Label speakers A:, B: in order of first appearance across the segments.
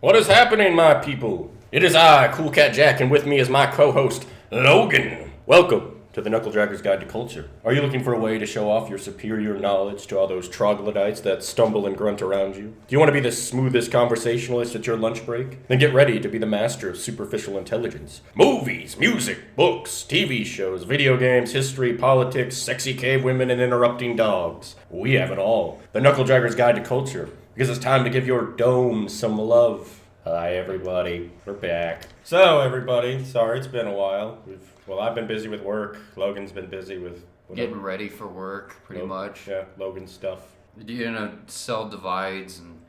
A: What is happening, my people? It is I, Cool Cat Jack, and with me is my co-host, Logan. Welcome to the Knuckle Dragger's Guide to Culture. Are you looking for a way to show off your superior knowledge to all those troglodytes that stumble and grunt around you? Do you want to be the smoothest conversationalist at your lunch break? Then get ready to be the master of superficial intelligence. Movies, music, books, TV shows, video games, history, politics, sexy cave women, and interrupting dogs. We have it all. The Knuckle Dragger's Guide to Culture. Because it's time to give your dome some love. Hi, everybody. We're back. So, everybody, sorry it's been a while. I've been busy with work. Logan's been busy with whatever.
B: Getting ready for work, pretty much.
A: Yeah, Logan stuff.
B: Cell divides and,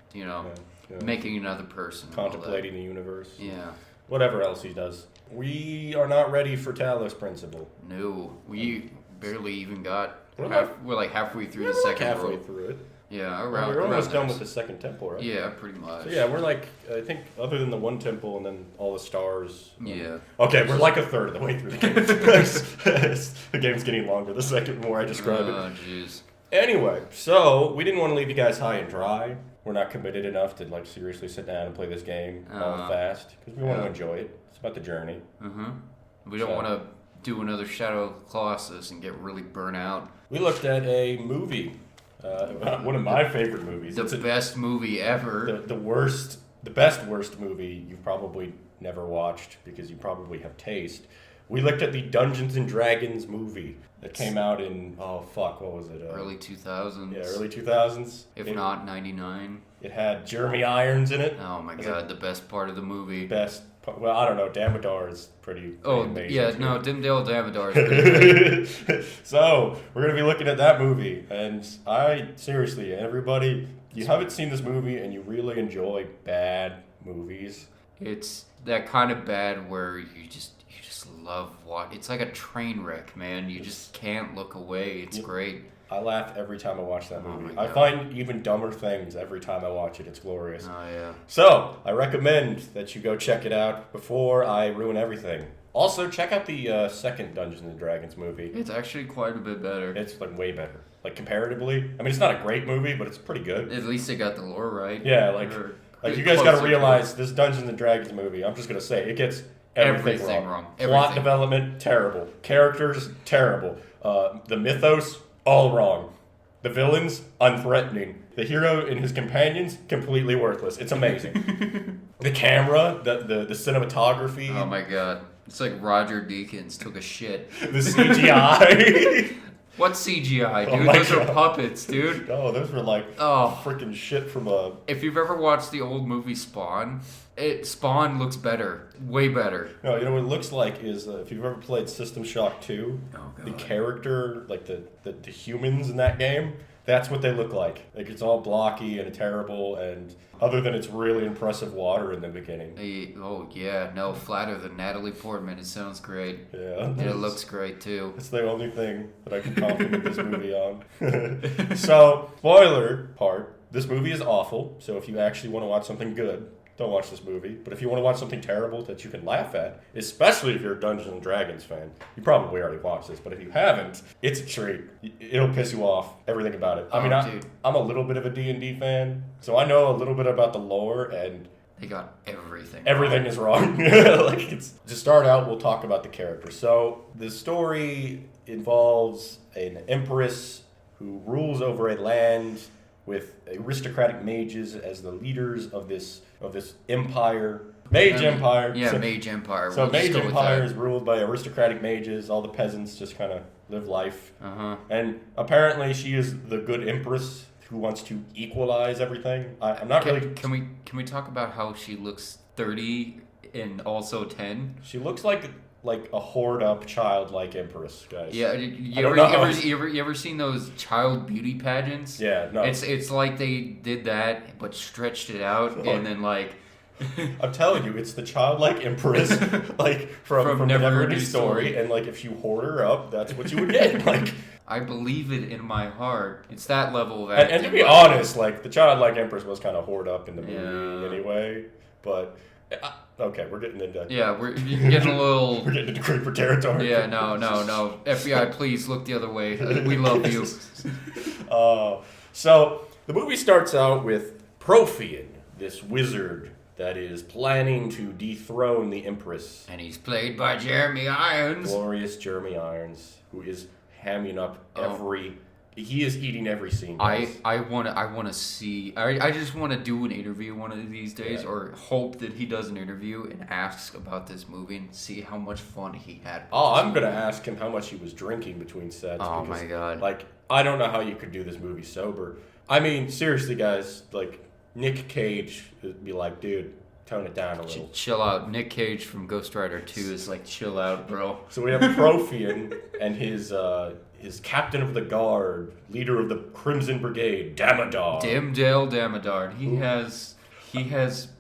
B: making another person.
A: Contemplating the universe.
B: Yeah.
A: Whatever else he does. We are not ready for Talos Principle.
B: No, we barely even got...
A: We're
B: like halfway through the second
A: halfway through it.
B: Yeah,
A: we're almost done with the second temple, right?
B: Yeah, pretty much.
A: So yeah, we're like, I think, other than the one temple and then all the stars.
B: Yeah.
A: Okay, we're like a third of the way through the game. The game's getting longer the second more I describe it.
B: Oh, jeez.
A: Anyway, so we didn't want to leave you guys high and dry. We're not committed enough to like seriously sit down and play this game all fast because we want to enjoy it. It's about the journey.
B: We don't want to do another Shadow of the Colossus and get really burnt out.
A: We looked at a movie. One of my favorite movies.
B: The best movie ever.
A: The best worst movie you've probably never watched because you probably have taste. We looked at the Dungeons and Dragons movie that came out in, what was it?
B: Early 2000s.
A: Yeah, early 2000s.
B: If not 99.
A: It had Jeremy Irons in it.
B: Oh my god, the best part of the movie.
A: Well, I don't know. Damodar is pretty amazing.
B: Yeah, no, Dimdale Damodar is pretty great.
A: So, we're going to be looking at that movie. And seriously, everybody, you haven't seen this movie and you really enjoy bad movies.
B: It's that kind of bad where you just love watching. It's like a train wreck, man. You just can't look away. It's great.
A: I laugh every time I watch that movie.
B: I
A: find even dumber things every time I watch it. It's glorious.
B: Oh, yeah.
A: So, I recommend that you go check it out before I ruin everything. Also, check out the second Dungeons and Dragons movie.
B: It's actually quite a bit better.
A: It's like way better. Like comparatively. I mean, it's not a great movie, but it's pretty good.
B: At least they got the lore right.
A: Yeah, like you guys got to realize this Dungeons and Dragons movie, I'm just going to say, it gets everything wrong. Plot development, terrible. Characters, terrible. The mythos, all wrong. The villains, unthreatening. The hero and his companions, completely worthless. It's amazing. The camera, the cinematography.
B: Oh my god. It's like Roger Deakins took a shit.
A: The CGI.
B: What CGI, dude?
A: Oh
B: those are puppets, dude.
A: No, those were like freaking shit from a...
B: If you've ever watched the old movie Spawn, Spawn looks better. Way better.
A: No, you know what it looks like is, if you've ever played System Shock 2, the character, like the humans in that game, that's what they look like. Like, it's all blocky and terrible, and other than it's really impressive water in the beginning.
B: Flatter than Natalie Portman. It sounds great.
A: Yeah.
B: And it looks great, too.
A: It's the only thing that I can compliment this movie on. So, spoiler part, this movie is awful, so if you actually want to watch something good, don't watch this movie. But if you want to watch something terrible that you can laugh at, especially if you're a Dungeons and Dragons fan, you probably already watched this, but if you haven't, it's a treat. It'll piss you off, everything about it. I'm a little bit of a D&D fan, so I know a little bit about the lore, and
B: they got everything.
A: Everything is wrong. To start out, we'll talk about the characters. So the story involves an empress who rules over a land with aristocratic mages as the leaders of this empire. Mage Empire.
B: Yeah, Mage Empire.
A: So Mage Empire is ruled by aristocratic mages. All the peasants just kind of live life. And apparently she is the good empress who wants to equalize everything. I'm not really...
B: Can we talk about how she looks 30 and also 10?
A: She looks like a hoard-up, childlike empress, guys.
B: Yeah, you ever seen those child beauty pageants?
A: Yeah, no.
B: It's like they did that, but stretched it out, and then like...
A: I'm telling you, it's the childlike empress, like, from the Neverending Story, and like, if you hoard her up, that's what you would get, like...
B: I believe it in my heart. It's that level of acting.
A: And to be honest, like, the childlike empress was kind of hoard up in the movie anyway, but... Okay, we're getting into...
B: Yeah, we're getting a little...
A: We're getting into creeper territory.
B: Yeah, no. FBI, please look the other way. We love you.
A: So, the movie starts out with Profian, this wizard that is planning to dethrone the Empress.
B: And he's played by Jeremy Irons.
A: Glorious Jeremy Irons, who is hamming up he is eating every scene. Guys.
B: I want to see. I just want to do an interview one of these days, or hope that he does an interview and asks about this movie and see how much fun he had.
A: I'm gonna ask him how much he was drinking between sets.
B: Oh
A: because,
B: my god!
A: Like, I don't know how you could do this movie sober. I mean, seriously, guys. Like, Nick Cage would be like, dude, tone it down a little.
B: Chill out. Nick Cage from Ghost Rider 2 is like, chill out, bro.
A: So we have Profian and his captain of the guard, leader of the Crimson Brigade, Damodar.
B: Dimdale Damodar. He has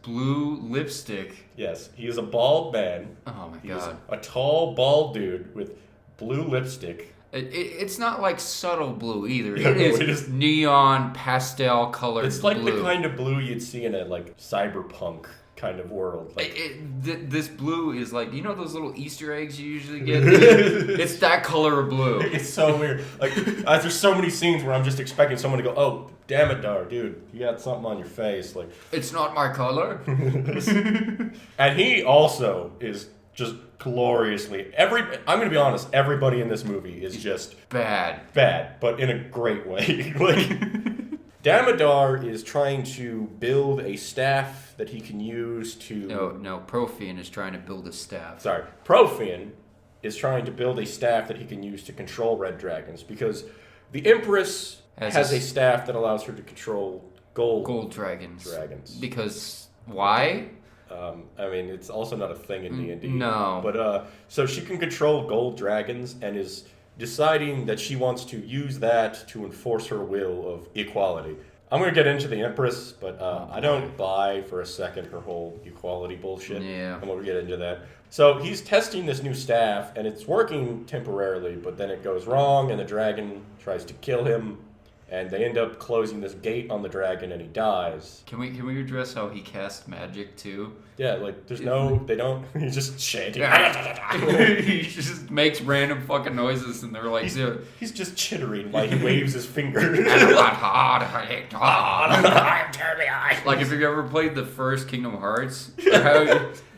B: blue lipstick.
A: Yes, he is a bald man.
B: Oh my
A: He
B: god.
A: is a tall, bald dude with blue lipstick.
B: It's not like subtle blue either.
A: Yeah,
B: it
A: no,
B: is neon pastel colored.
A: It's like
B: blue.
A: the kind of blue you'd see in a like cyberpunk kind of world. Like,
B: this blue is like, you know those little Easter eggs you usually get? It's that color of blue.
A: It's so weird. Like, there's so many scenes where I'm just expecting someone to go, "Oh, Damodar, dude, you got something on your face." Like,
B: it's not my color.
A: And he also is just gloriously I'm gonna be honest, everybody in this movie is just
B: bad,
A: but in a great way. Like, Damodar is trying to build a staff that he can use to...
B: No, Profian is trying to build a staff.
A: Sorry, Profian is trying to build a staff that he can use to control red dragons, because the Empress has a staff that allows her to control gold
B: dragons.
A: Because...
B: Why?
A: I mean, it's also not a thing in D&D.
B: No.
A: But, so she can control gold dragons and is deciding that she wants to use that to enforce her will of equality. I'm going to get into the Empress, but I don't buy for a second her whole equality bullshit.
B: Yeah.
A: I'm going to get into that. So he's testing this new staff, and it's working temporarily, but then it goes wrong, and the dragon tries to kill him, and they end up closing this gate on the dragon, and he dies.
B: Can we address how he casts magic too?
A: Yeah, like they don't. He's just chanting.
B: He just makes random fucking noises, and they're like,
A: he's just chittering while he waves his finger.
B: Like, if you've ever played the first Kingdom Hearts,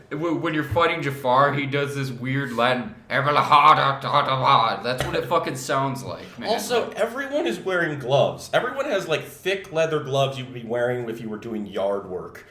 B: when you're fighting Jafar, he does this weird Latin. That's what it fucking sounds like, man.
A: Also, everyone is wearing gloves. Everyone has like thick leather gloves you would be wearing if you were doing yard work.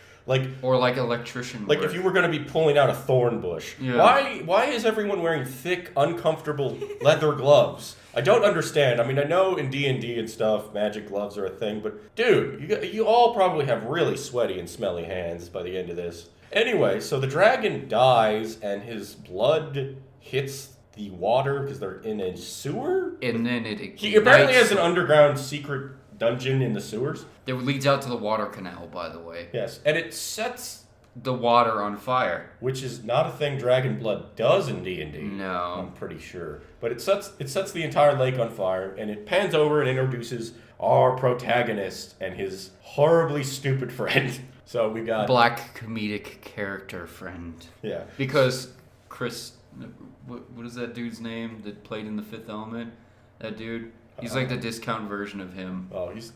B: Or like electrician
A: Like
B: work.
A: if you were going to be pulling out a thorn bush.
B: Yeah.
A: Why is everyone wearing thick, uncomfortable leather gloves? I don't understand. I mean, I know in D&D and stuff, magic gloves are a thing, but dude, you all probably have really sweaty and smelly hands by the end of this. Anyway, so the dragon dies and his blood hits the water because they're in a sewer?
B: And then it ignites.
A: He apparently has an underground secret dungeon in the sewers.
B: It leads out to the water canal, by the way.
A: Yes, and it sets
B: the water on fire,
A: which is not a thing dragon blood does in D&D.
B: No,
A: I'm pretty sure. But it sets the entire lake on fire, and it pans over and introduces our protagonist and his horribly stupid friend. So we got
B: black comedic character friend.
A: Yeah,
B: because Chris, what is that dude's name that played in The Fifth Element? That dude. He's like the discount version of him.
A: Oh, he's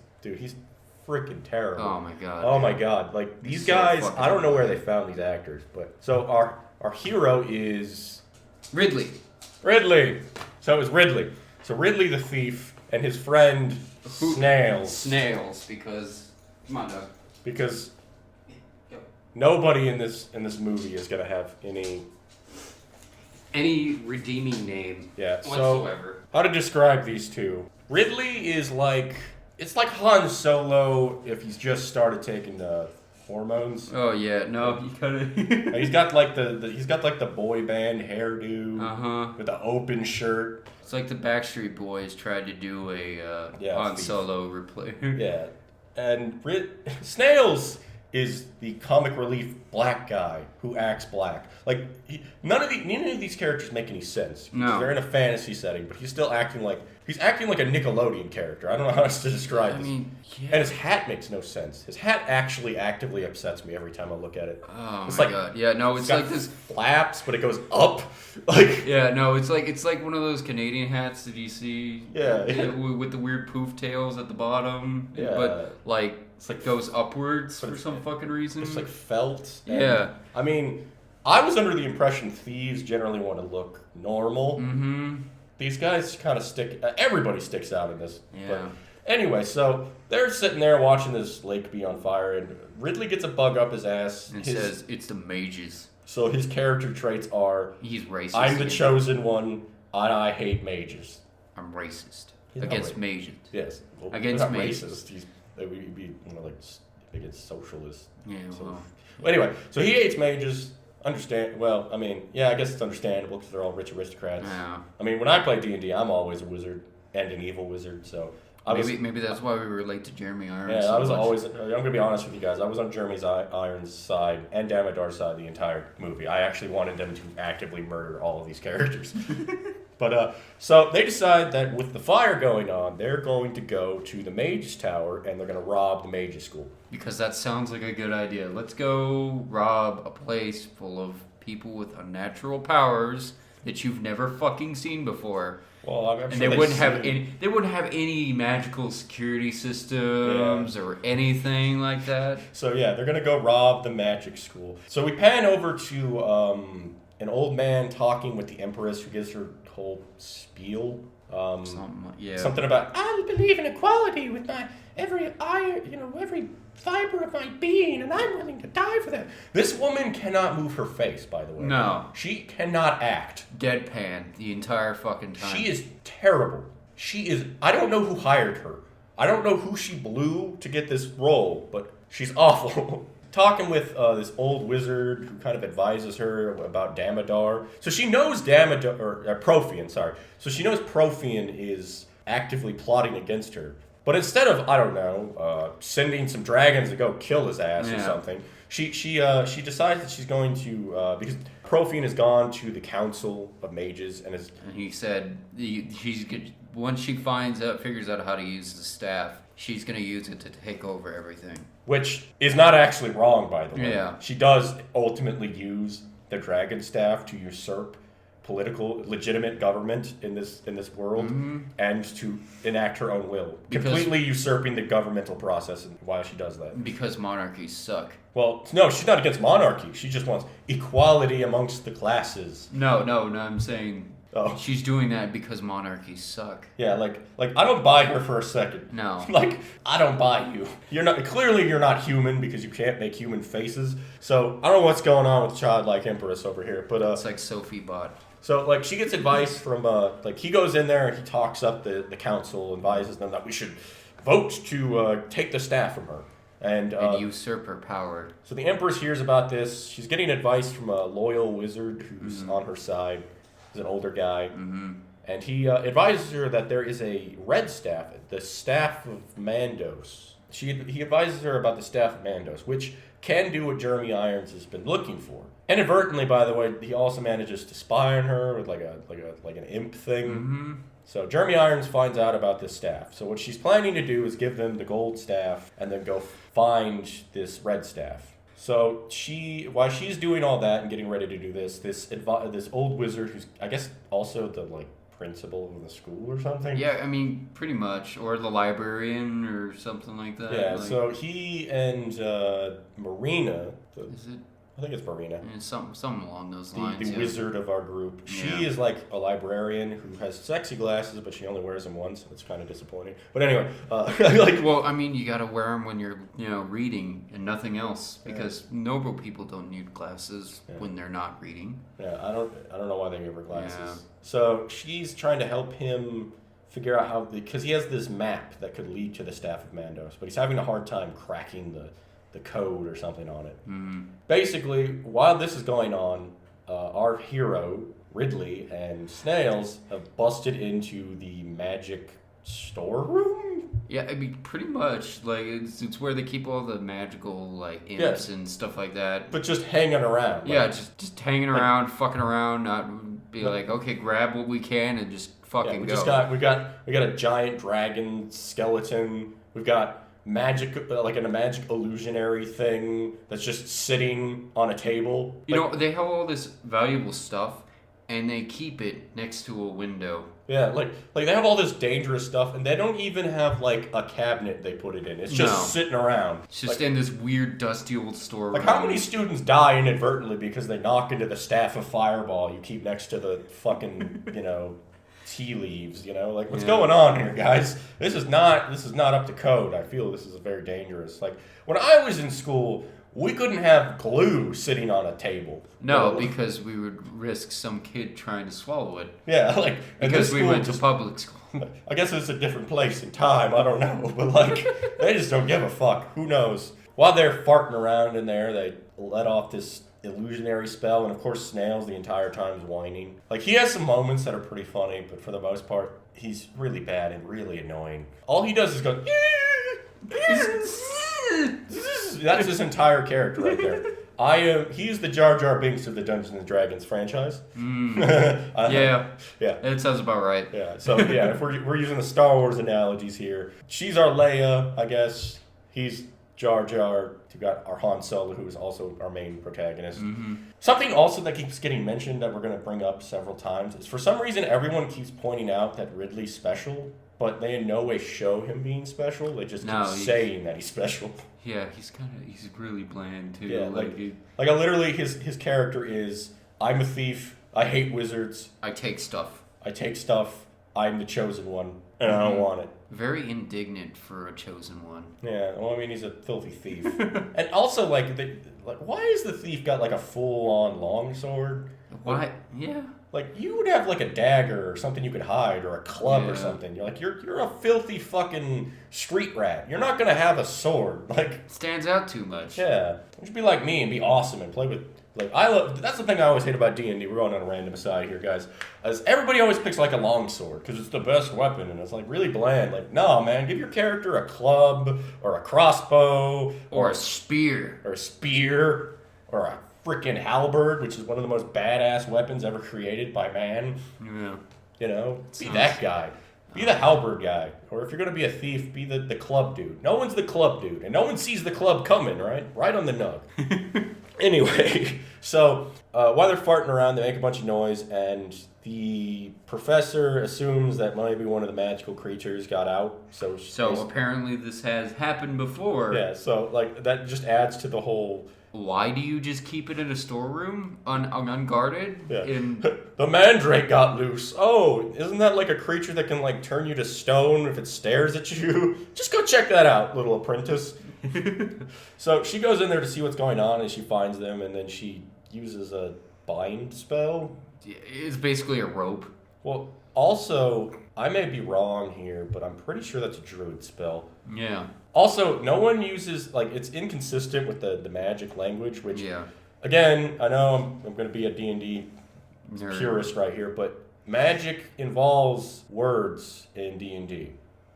A: freaking terrible.
B: Oh my god.
A: Oh my god. Like, these guys, I don't know where they found these actors, but so our hero is
B: Ridley.
A: So it was Ridley. So Ridley the thief and his friend Snails.
B: Because come on, Doug.
A: Because nobody in this movie is gonna have
B: any redeeming name.
A: Yeah.
B: Whatsoever.
A: So how to describe these two? Ridley is like, it's like Han Solo if he's just started taking the hormones.
B: Oh yeah, no, he kind of.
A: He's got like the boy band hairdo. With the open shirt.
B: It's like the Backstreet Boys tried to do a Han Solo replay.
A: Yeah, and Snails is the comic relief black guy who acts black. Like, none of these characters make any sense.
B: No.
A: They're in a fantasy setting, but he's still acting like a Nickelodeon character. I don't know how else to describe this.
B: mean, yeah.
A: And his hat makes no sense. His hat actually actively upsets me every time I look at it.
B: Oh
A: it's
B: my
A: like,
B: god. Yeah, no, it's
A: got
B: like this
A: flaps, but it goes up. Like,
B: yeah, no, it's like one of those Canadian hats that you see.
A: Yeah.
B: With the weird poof tails at the bottom.
A: Yeah.
B: But like It's like goes upwards for some fucking reason.
A: It's like felt.
B: Yeah.
A: I mean, I was under the impression thieves generally want to look normal.
B: Mm-hmm.
A: These guys kind of stick. Everybody sticks out in this.
B: Yeah.
A: But anyway, so they're sitting there watching this lake be on fire, and Ridley gets a bug up his ass.
B: And says it's the mages.
A: So his character traits are:
B: he's racist.
A: I'm the chosen one, and I hate mages.
B: I'm racist
A: He's
B: against mages.
A: Yes, well,
B: Against
A: not
B: mages.
A: racist. He'd be like against socialists.
B: Yeah.
A: So, anyway, so he hates mages. Well, I mean, yeah, I guess it's understandable because they're all rich aristocrats.
B: Yeah.
A: I mean, when I play D&D, I'm always a wizard and an evil wizard, so...
B: Maybe that's why we relate to Jeremy Irons.
A: Yeah,
B: so
A: I was
B: much.
A: always... I'm going to be honest with you guys. I was on Jeremy Irons' side and Damodar's side the entire movie. I actually wanted them to actively murder all of these characters. But, so they decide that with the fire going on, they're going to go to the Mage's Tower and they're going to rob the Mage's School.
B: Because that sounds like a good idea. Let's go rob a place full of people with unnatural powers that you've never fucking seen before.
A: Well, I'm
B: and
A: sure
B: they wouldn't have any magical security systems or anything like that.
A: So yeah, they're gonna go rob the magic school. So we pan over to an old man talking with the Empress, who gives her whole spiel. Something about I believe in equality with my every fiber of my being, and I'm willing to die for that. This woman cannot move her face, by the way.
B: No.
A: She cannot act.
B: Deadpan the entire fucking time.
A: She is terrible. I don't know who hired her. I don't know who she blew to get this role, but she's awful. Talking with this old wizard who kind of advises her about Damodar. So she knows Profian, sorry. So she knows Profian is actively plotting against her. But instead of, sending some dragons to go kill his ass or something, she decides that she's going to, because Profian has gone to the Council of Mages and
B: he said once she figures out how to use the staff, she's going to use it to take over everything. Which
A: is not actually wrong, by the way.
B: Yeah.
A: She does ultimately use the dragon staff to usurp legitimate government in this world, and to enact her own will, completely usurping the governmental process and while she does that.
B: Because monarchies suck.
A: Well, no, she's not against monarchy. She just wants equality amongst the classes.
B: No, I'm saying she's doing that because monarchies suck.
A: Yeah, like I don't buy her for a second.
B: No.
A: I don't buy you. You're not human because you can't make human faces. So I don't know what's going on with childlike Empress over here, but
B: it's like Sophie Bot.
A: So, she gets advice from, he goes in there and he talks up the council, advises them that we should vote to take the staff from her. And
B: usurp her power.
A: So the Empress hears about this. She's getting advice from a loyal wizard who's on her side. He's an older guy.
B: Mm-hmm.
A: And he advises her that there is a red staff, the Staff of Mandos. He advises her about the Staff of Mandos, which can do what Jeremy Irons has been looking for. Inadvertently, by the way, he also manages to spy on her with like an imp thing.
B: Mm-hmm.
A: So Jeremy Irons finds out about this staff. So what she's planning to do is give them the gold staff and then go find this red staff. So while she's doing all that and getting ready to do this old wizard, who's I guess also the principal of the school or something.
B: Yeah, I mean, pretty much, or the librarian or something like that.
A: Yeah. So he and Marina.
B: Is it?
A: I think it's Marina.
B: And something along those lines.
A: The wizard of our group. She is like a librarian who has sexy glasses, but she only wears them once. It's kind of disappointing. But anyway,
B: well, I mean, you got to wear them when you're, reading and nothing else, because noble people don't need glasses when they're not reading.
A: Yeah, I don't know why they give her glasses.
B: Yeah.
A: So she's trying to help him figure out how, because he has this map that could lead to the Staff of Mandos, but he's having a hard time cracking the code or something on it.
B: Mm-hmm.
A: Basically, while this is going on, our hero, Ridley, and Snails have busted into the magic storeroom?
B: Yeah, I mean, pretty much. It's where they keep all the magical, imps and stuff like that.
A: But just hanging around.
B: Yeah, just hanging around, fucking around, not be okay, grab what we can and just fucking go.
A: We got a giant dragon skeleton. We've got magic, a magic illusionary thing that's just sitting on a table.
B: They have all this valuable stuff, and they keep it next to a window.
A: Yeah, like they have all this dangerous stuff, and they don't even have like a cabinet they put it in. It's just sitting around.
B: It's just in this weird, dusty old store.
A: Like, how many students die inadvertently because they knock into the staff of Fireball you keep next to the fucking, tea leaves, Like, what's going on here, guys? This is not up to code. I feel this is very dangerous. Like, when I was in school, we couldn't have glue sitting on a table.
B: No, because we would risk some kid trying to swallow it.
A: Yeah, like...
B: Because we went to public school.
A: I guess it's a different place and time, I don't know. But, like, they just don't give a fuck. Who knows? While they're farting around in there, they let off this illusionary spell, and of course Snails the entire time is whining. Like, he has some moments that are pretty funny, but for the most part, he's really bad and really annoying. All he does is go... That's his entire character right there. He's the Jar Jar Binks of the Dungeons and Dragons franchise.
B: Yeah. It sounds about right.
A: Yeah. So yeah, if we're using the Star Wars analogies here, she's our Leia, I guess. He's Jar Jar. We got our Han Solo, who is also our main protagonist. Mm-hmm. Something also that keeps getting mentioned that we're going to bring up several times is, for some reason, everyone keeps pointing out that Ridley's special, but they in no way show him being special. They just keep saying that he's special.
B: Yeah, he's really bland too.
A: Yeah, like I literally, his character is, I'm a thief, I hate wizards.
B: I take stuff,
A: I'm the chosen one, and I don't want it.
B: Very indignant for a chosen one.
A: Yeah, well, I mean, he's a filthy thief. And also, why is the thief got, like, a full-on longsword?
B: Why? Yeah.
A: Like, you would have, like, a dagger or something you could hide, or a club or something. You're like, you're a filthy fucking street rat. You're not gonna have a sword. Like,
B: stands out too much.
A: Yeah. You should be like me and be awesome and play with... Like, that's the thing I always hate about D&D. We're going on a random aside here, guys. Is everybody always picks, like, a longsword, because it's the best weapon, and it's, like, really bland. Like, no, man, give your character a club, or a crossbow,
B: or a spear.
A: Or a freaking halberd, which is one of the most badass weapons ever created by man.
B: Yeah.
A: Be that guy. Be the halberd guy. Or if you're going to be a thief, be the club dude. No one's the club dude, and no one sees the club coming, right? Right on the nug. Anyway, so while they're farting around, they make a bunch of noise, and the professor assumes that maybe one of the magical creatures got out. So
B: apparently this has happened before.
A: Yeah, so like that just adds to the whole...
B: Why do you just keep it in a storeroom unguarded?
A: Yeah. The mandrake got loose. Oh, isn't that like a creature that can like turn you to stone if it stares at you? Just go check that out, little apprentice. So she goes in there to see what's going on, and she finds them, and then she uses a bind spell.
B: It's basically a rope.
A: Well, also, I may be wrong here, but I'm pretty sure that's a druid spell.
B: Yeah.
A: Also, no one uses, like, it's inconsistent with the magic language, which, again, I know I'm going to be a D&D purist right here, but magic involves words in D&D.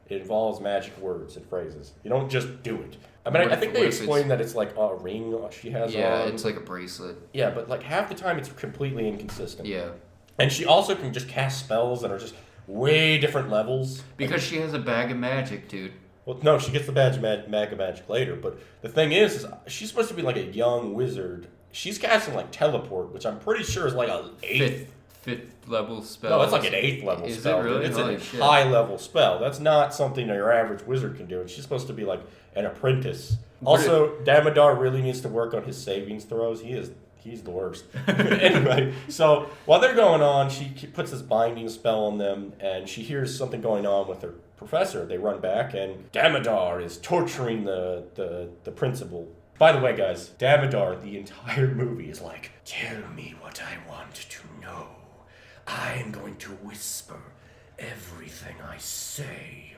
A: It involves magic words and phrases. You don't just do it. I mean, I think they explained that it's like a ring she has on.
B: Yeah, it's like a bracelet.
A: Yeah, but like half the time it's completely inconsistent.
B: Yeah.
A: And she also can just cast spells that are just way different levels.
B: Because she has a bag of magic, dude.
A: Well, no, she gets the bag of magic later. But the thing is she's supposed to be like a young wizard. She's casting like teleport, which I'm pretty sure is like a
B: fifth level spell.
A: No, it's like an 8th level spell.
B: Is it really?
A: It's a high level spell. That's not something your average wizard can do. And she's supposed to be like an apprentice. Also, Damodar really needs to work on his savings throws. He's the worst. Anyway, so while they're going on, she puts this binding spell on them, and she hears something going on with her professor. They run back, and Damodar is torturing the principal. By the way, guys, Damodar, the entire movie is like, tell me what I want to know. I am going to whisper everything I say.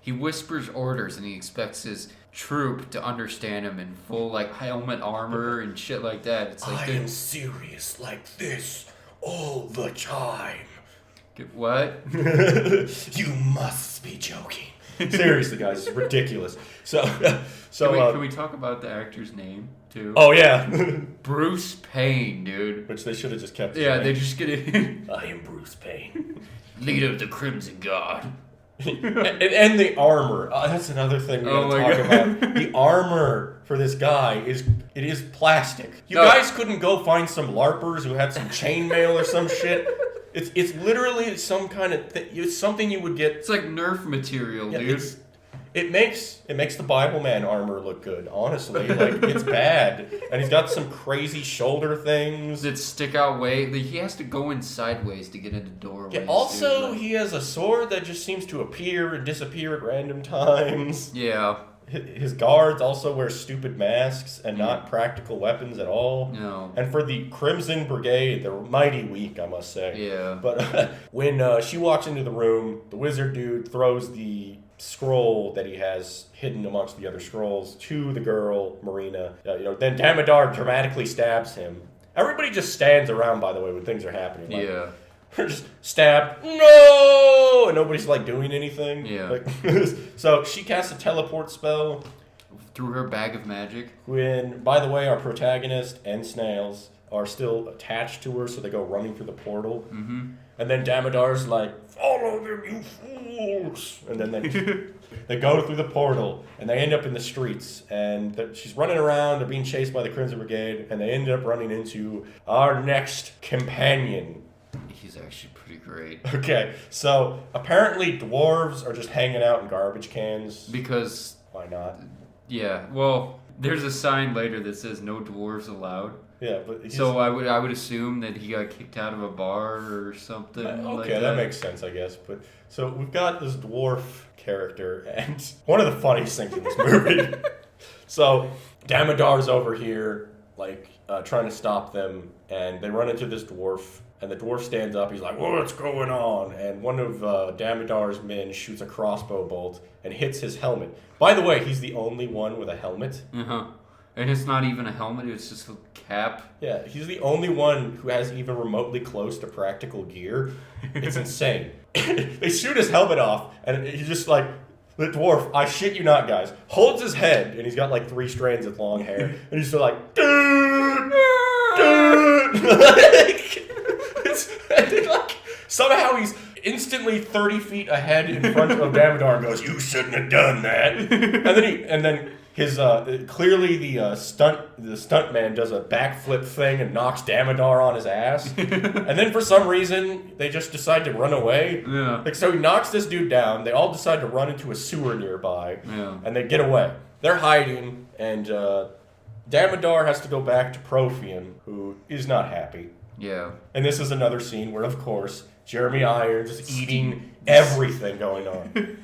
B: He whispers orders, and he expects his troop to understand him in full, like, helmet armor and shit like that. It's like,
A: I am serious like this all the time.
B: What?
A: You must be joking. Seriously, guys, it's ridiculous. Can
B: we talk about the actor's name too?
A: Oh yeah,
B: Bruce Payne, dude.
A: Which they should have just kept.
B: Yeah, they just get it.
A: I am Bruce Payne,
B: leader of the Crimson Guard.
A: and the armor. That's another thing we gotta talk about. The armor for this guy is plastic. You guys couldn't go find some LARPers who had some chainmail or some shit. It's literally some kind of it's something you would get.
B: It's like Nerf material, dude.
A: It makes the Bible Man armor look good, honestly. Like, it's bad. And he's got some crazy shoulder things
B: that stick out way. Like, he has to go in sideways to get into doorways.
A: Yeah, also, he has a sword that just seems to appear and disappear at random times.
B: Yeah.
A: His guards also wear stupid masks and not practical weapons at all.
B: No.
A: And for the Crimson Brigade, they're mighty weak, I must say.
B: Yeah.
A: But when she walks into the room, the wizard dude throws the scroll that he has hidden amongst the other scrolls to the girl, Marina. Then Damodar dramatically stabs him. Everybody just stands around, by the way, when things are happening. Like,
B: yeah.
A: Just stab, no! And nobody's, like, doing anything.
B: Yeah.
A: Like, so she casts a teleport spell.
B: Through her bag of magic.
A: When, by the way, our protagonist and Snails are still attached to her, so they go running through the portal.
B: Mm-hmm.
A: And then Damodar's like, follow them, you fools! And then they go through the portal, and they end up in the streets. And she's running around, they're being chased by the Crimson Brigade, and they end up running into our next companion.
B: He's actually pretty great.
A: Okay, so apparently dwarves are just hanging out in garbage cans.
B: Because...
A: Why not?
B: Yeah, well, there's a sign later that says no dwarves allowed.
A: Yeah, but
B: so I would assume that he got kicked out of a bar or something.
A: Okay, that makes sense, I guess. But so we've got this dwarf character, and one of the funniest things in this movie. So Damodar's over here, like trying to stop them, and they run into this dwarf. And the dwarf stands up. He's like, "What's going on?" And one of Damodar's men shoots a crossbow bolt and hits his helmet. By the way, he's the only one with a helmet.
B: Uh-huh. And it's not even a helmet, it's just a cap.
A: Yeah, he's the only one who has even remotely close to practical gear. It's insane. They shoot his helmet off, and he's just like, the dwarf, I shit you not, guys, holds his head, and he's got like 3 strands of long hair, and he's still like, dude, like, somehow he's instantly 30 feet ahead in front of Damodar and goes, "You shouldn't have done that." And then his clearly the stunt man does a backflip thing and knocks Damodar on his ass. And then for some reason they just decide to run away.
B: Yeah.
A: Like, so he knocks this dude down. They all decide to run into a sewer nearby.
B: Yeah.
A: And they get away. They're hiding, and Damodar has to go back to Profian, who is not happy.
B: Yeah.
A: And this is another scene where, of course, Jeremy Irons is eating everything going on.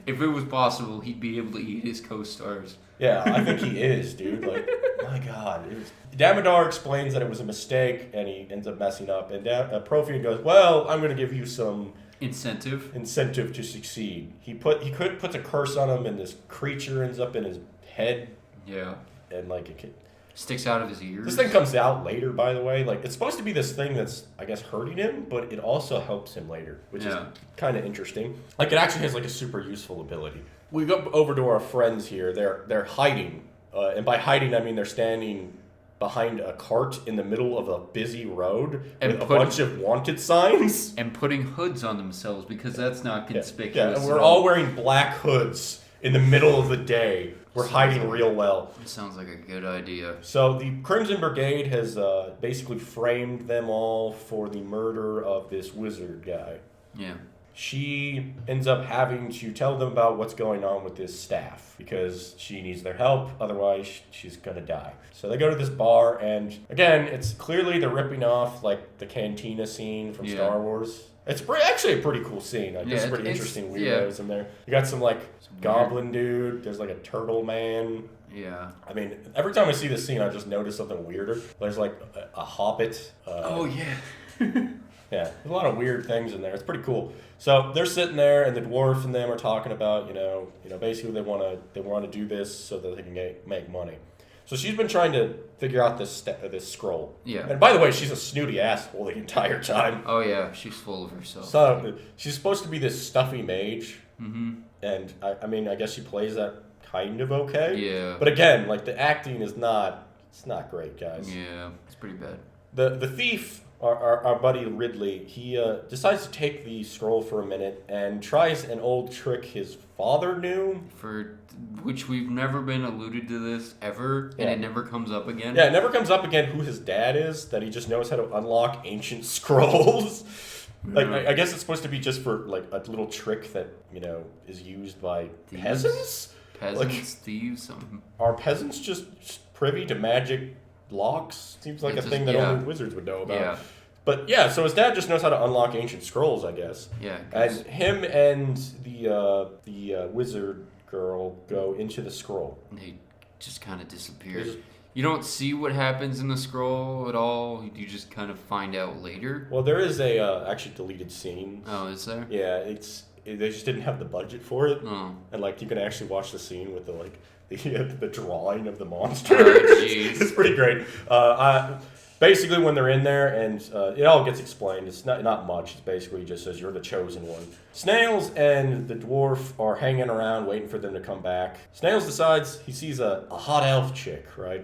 B: If it was possible, he'd be able to eat his co-stars.
A: Yeah, I think he is, dude. Like, my God. Damodar explains that it was a mistake, and he ends up messing up. And Profian goes, "Well, I'm going to give you some
B: incentive
A: to succeed." He puts a curse on him, and this creature ends up in his head.
B: Yeah.
A: And like it
B: sticks out of his ears.
A: This thing comes out later, by the way. Like, it's supposed to be this thing that's, I guess, hurting him, but it also helps him later, which is kind of interesting. Like, it actually has like a super useful ability. We go over to our friends here. They're hiding, and by hiding I mean they're standing behind a cart in the middle of a busy road with a bunch of wanted signs
B: and putting hoods on themselves because that's not conspicuous.
A: Yeah, and we're all wearing black hoods in the middle of the day. We're hiding real well.
B: It sounds like a good idea.
A: So the Crimson Brigade has basically framed them all for the murder of this wizard guy.
B: Yeah.
A: She ends up having to tell them about what's going on with this staff because she needs their help, otherwise she's gonna die. So they go to this bar, and again, it's clearly they're ripping off like the cantina scene from Star Wars. It's actually a pretty cool scene. Like, there's some pretty interesting weirdos in there. You got some goblin dude. There's like a turtle man.
B: Yeah.
A: I mean, every time I see this scene, I just notice something weirder. There's like a hobbit.
B: Oh yeah.
A: Yeah, there's a lot of weird things in there. It's pretty cool. So they're sitting there, and the dwarf and them are talking about, basically they want to do this so that they can make money. So she's been trying to figure out this scroll.
B: Yeah.
A: And by the way, she's a snooty asshole the entire time.
B: Oh yeah, she's full of herself.
A: So she's supposed to be this stuffy mage.
B: Mm-hmm.
A: And I guess she plays that kind of okay.
B: Yeah.
A: But again, like, the acting is not great, guys.
B: Yeah, it's pretty bad.
A: the thief, our buddy Ridley, he decides to take the scroll for a minute and tries an old trick his father knew.
B: For which we've never been alluded to this ever, and it never comes up again.
A: Yeah, it never comes up again who his dad is, that he just knows how to unlock ancient scrolls. Like, I guess it's supposed to be just for, like, a little trick that, is used by peasants?
B: Thieves.
A: Are peasants just privy to magic locks? Seems like a thing that only wizards would know about. Yeah. But yeah, so his dad just knows how to unlock ancient scrolls, I guess.
B: Yeah.
A: And him and the wizard girl go into the scroll.
B: And they just kind of disappear. You don't see what happens in the scroll at all. You just kind of find out later.
A: Well, there is a actually deleted scene.
B: Oh, is there?
A: Yeah, they just didn't have the budget for it.
B: Oh.
A: And like you can actually watch the scene with the drawing of the monster.
B: Oh, jeez.
A: It's pretty great. Basically, when they're in there, and it all gets explained. It's not much. It's basically just says you're the chosen one. Snails and the dwarf are hanging around waiting for them to come back. Snails decides he sees a hot elf chick, right?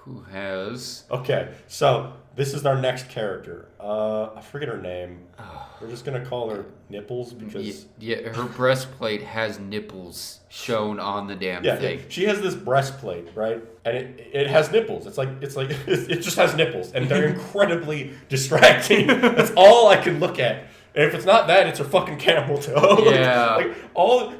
B: Who has?
A: Okay, so this is our next character. I forget her name. We're just gonna call her Nipples because
B: her breastplate has nipples shown on the damn thing.
A: She has this breastplate, right? And it has nipples. It just has nipples, and they're incredibly distracting. That's all I can look at. And if it's not that, it's her fucking camel toe.
B: Yeah.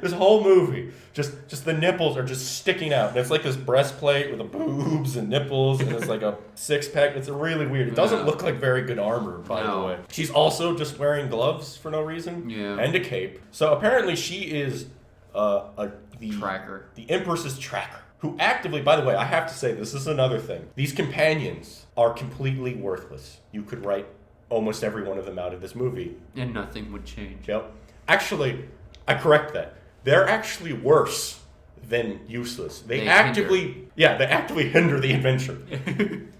A: This whole movie, just the nipples are just sticking out. And it's like this breastplate with the boobs and nipples, and it's like a six-pack. It's really weird. It doesn't look like very good armor, by the way. She's also just wearing gloves for no reason.
B: Yeah.
A: And a cape. So apparently she is the
B: tracker.
A: The Empress's tracker. Who actively, by the way, I have to say, this is another thing. These companions are completely worthless. You could write almost every one of them out of this movie.
B: And nothing would change.
A: Yep. Actually, I correct that. They're actually worse than useless. They actively hinder the adventure.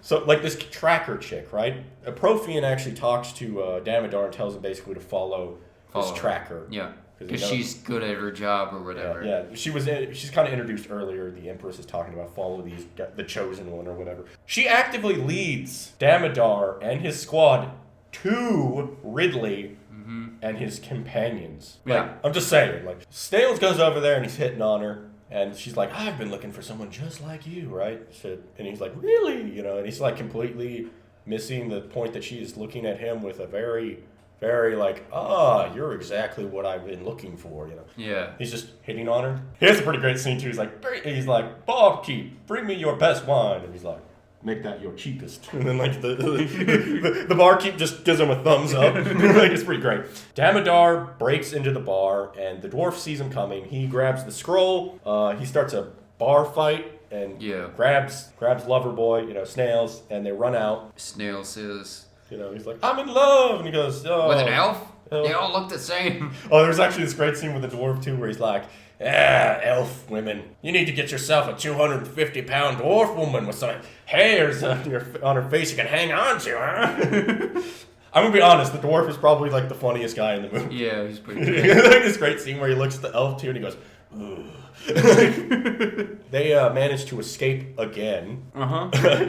A: So, like this tracker chick, right? Profian actually talks to Damodar and tells him basically to follow this tracker.
B: Yeah. Because she's good at her job or whatever.
A: Yeah. She's kind of introduced earlier. The Empress is talking about follow the chosen one or whatever. She actively leads Damodar and his squad to Ridley and his companions. I'm just saying, Snails goes over there and he's hitting on her, and she's like, I've been looking for someone just like you, right? And he's like, really? And he's like completely missing the point that she is looking at him with a very, very you're exactly what I've been looking for,
B: Yeah.
A: He's just hitting on her. Here's a pretty great scene too. He's like, barkeep, bring me your best wine. And he's like, make that your cheapest. And then the barkeep just gives him a thumbs up. It's pretty great. Damodar breaks into the bar and the dwarf sees him coming. He grabs the scroll. He starts a bar fight and grabs Loverboy, Snails, and they run out.
B: Snails says,
A: he's like, I'm in love, and he goes, oh.
B: With an elf? They all look the same.
A: Oh, there's actually this great scene with the dwarf too where he's like, elf women, you need to get yourself a 250-pound dwarf woman with some hairs on her face you can hang on to, huh? I'm gonna be honest, the dwarf is probably the funniest guy in the movie.
B: Yeah, he's pretty good.
A: This great scene where he looks at the elf too and he goes, ugh. They manage to escape again.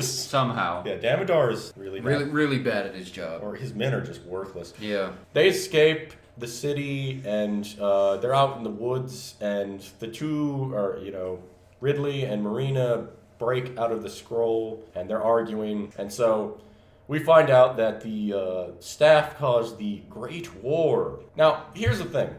B: Somehow.
A: Yeah, Damodar is
B: really bad at his job.
A: Or his men are just worthless.
B: Yeah.
A: They escape the city and they're out in the woods, and the two are, Ridley and Marina break out of the scroll and they're arguing, and so we find out that the staff caused the Great War. Now, here's the thing.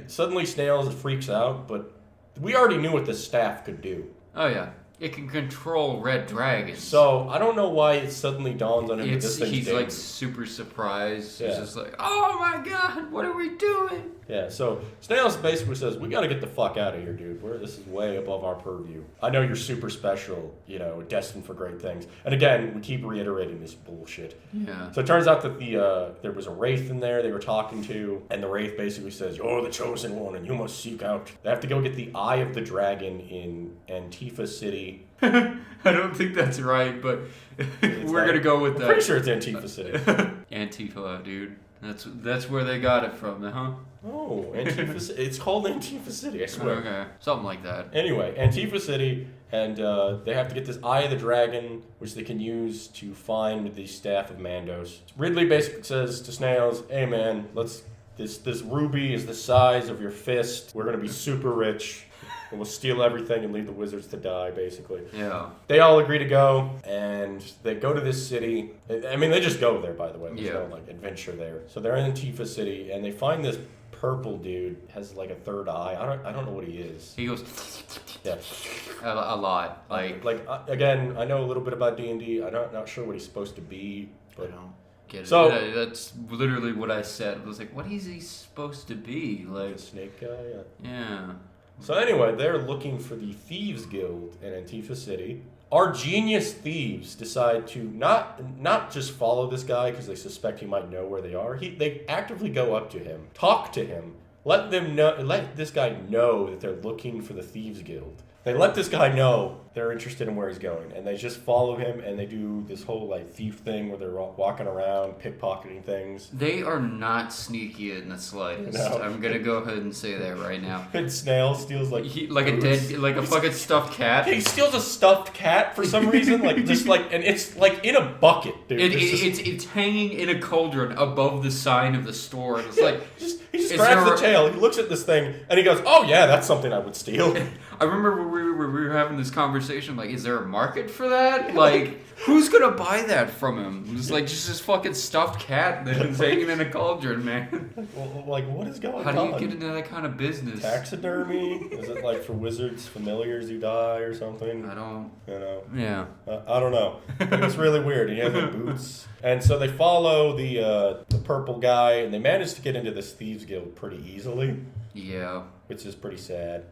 A: Suddenly Snails freaks out, but we already knew what the staff could do.
B: Oh, yeah. It can control red dragons.
A: So, I don't know why it suddenly dawns on him that this thing's
B: He's super surprised. Yeah. He's just like, oh my god, what are we doing?
A: Yeah, so Snails basically says, we gotta get the fuck out of here, dude. This is way above our purview. I know you're super special, destined for great things. And again, we keep reiterating this bullshit.
B: Yeah.
A: So it turns out that there was a wraith in there they were talking to, and the wraith basically says, you're the chosen one, and you must seek out. They have to go get the Eye of the Dragon in Antifa City.
B: I don't think that's right, but we're going to go with that.
A: I'm pretty sure it's Antifa City.
B: Antifa, dude. That's where they got it from, huh?
A: Oh, Antifa City. It's called Antifa City, I swear.
B: Okay, something like that.
A: Anyway, Antifa City, and they have to get this Eye of the Dragon, which they can use to find the Staff of Mandos. Ridley basically says to Snails, "Hey man, this ruby is the size of your fist. We're gonna be super rich, and we'll steal everything and leave the wizards to die." Basically.
B: Yeah.
A: They all agree to go, and they go to this city. I mean, they just go there, by the way. There's no adventure there. So they're in Antifa City, and they find this purple dude has like a third eye. I don't know what he is.
B: He goes
A: Yeah.
B: a lot.
A: Again, I know a little bit about D&D. I'm not sure what he's supposed to be, but
B: I don't get it.
A: So
B: that's literally what I said. I was like, what is he supposed to be? Like
A: the snake guy.
B: Yeah.
A: So anyway, they're looking for the Thieves Guild in Antifa City. Our genius thieves decide to not just follow this guy because they suspect he might know where they are. They actively go up to him, talk to him, let this guy know that they're looking for the Thieves Guild. They let this guy know they're interested in where he's going, and they just follow him, and they do this whole like thief thing where they're walking around pickpocketing things.
B: They are not sneaky in the slightest.
A: No.
B: I'm gonna go ahead and say that right now.
A: And Snail steals like
B: a fucking stuffed cat.
A: He steals a stuffed cat for some reason, and it's like in a bucket, dude.
B: It's hanging in a cauldron above the sign of the store, and it's like
A: he just grabs the tail. He looks at this thing, and he goes, "Oh yeah, that's something I would steal."
B: I remember we were having this conversation, like, is there a market for that? Like, who's gonna buy that from him? It's like just this fucking stuffed cat that's hanging in a cauldron, man.
A: Well, like, what is going on?
B: How do you get into that kind of business?
A: Taxidermy? Is it like for wizards, familiars who die or something?
B: I don't.
A: You know.
B: Yeah.
A: I don't know. It's really weird. He has the boots, and so they follow the purple guy, and they manage to get into this Thieves Guild pretty easily.
B: Yeah.
A: Which is pretty sad.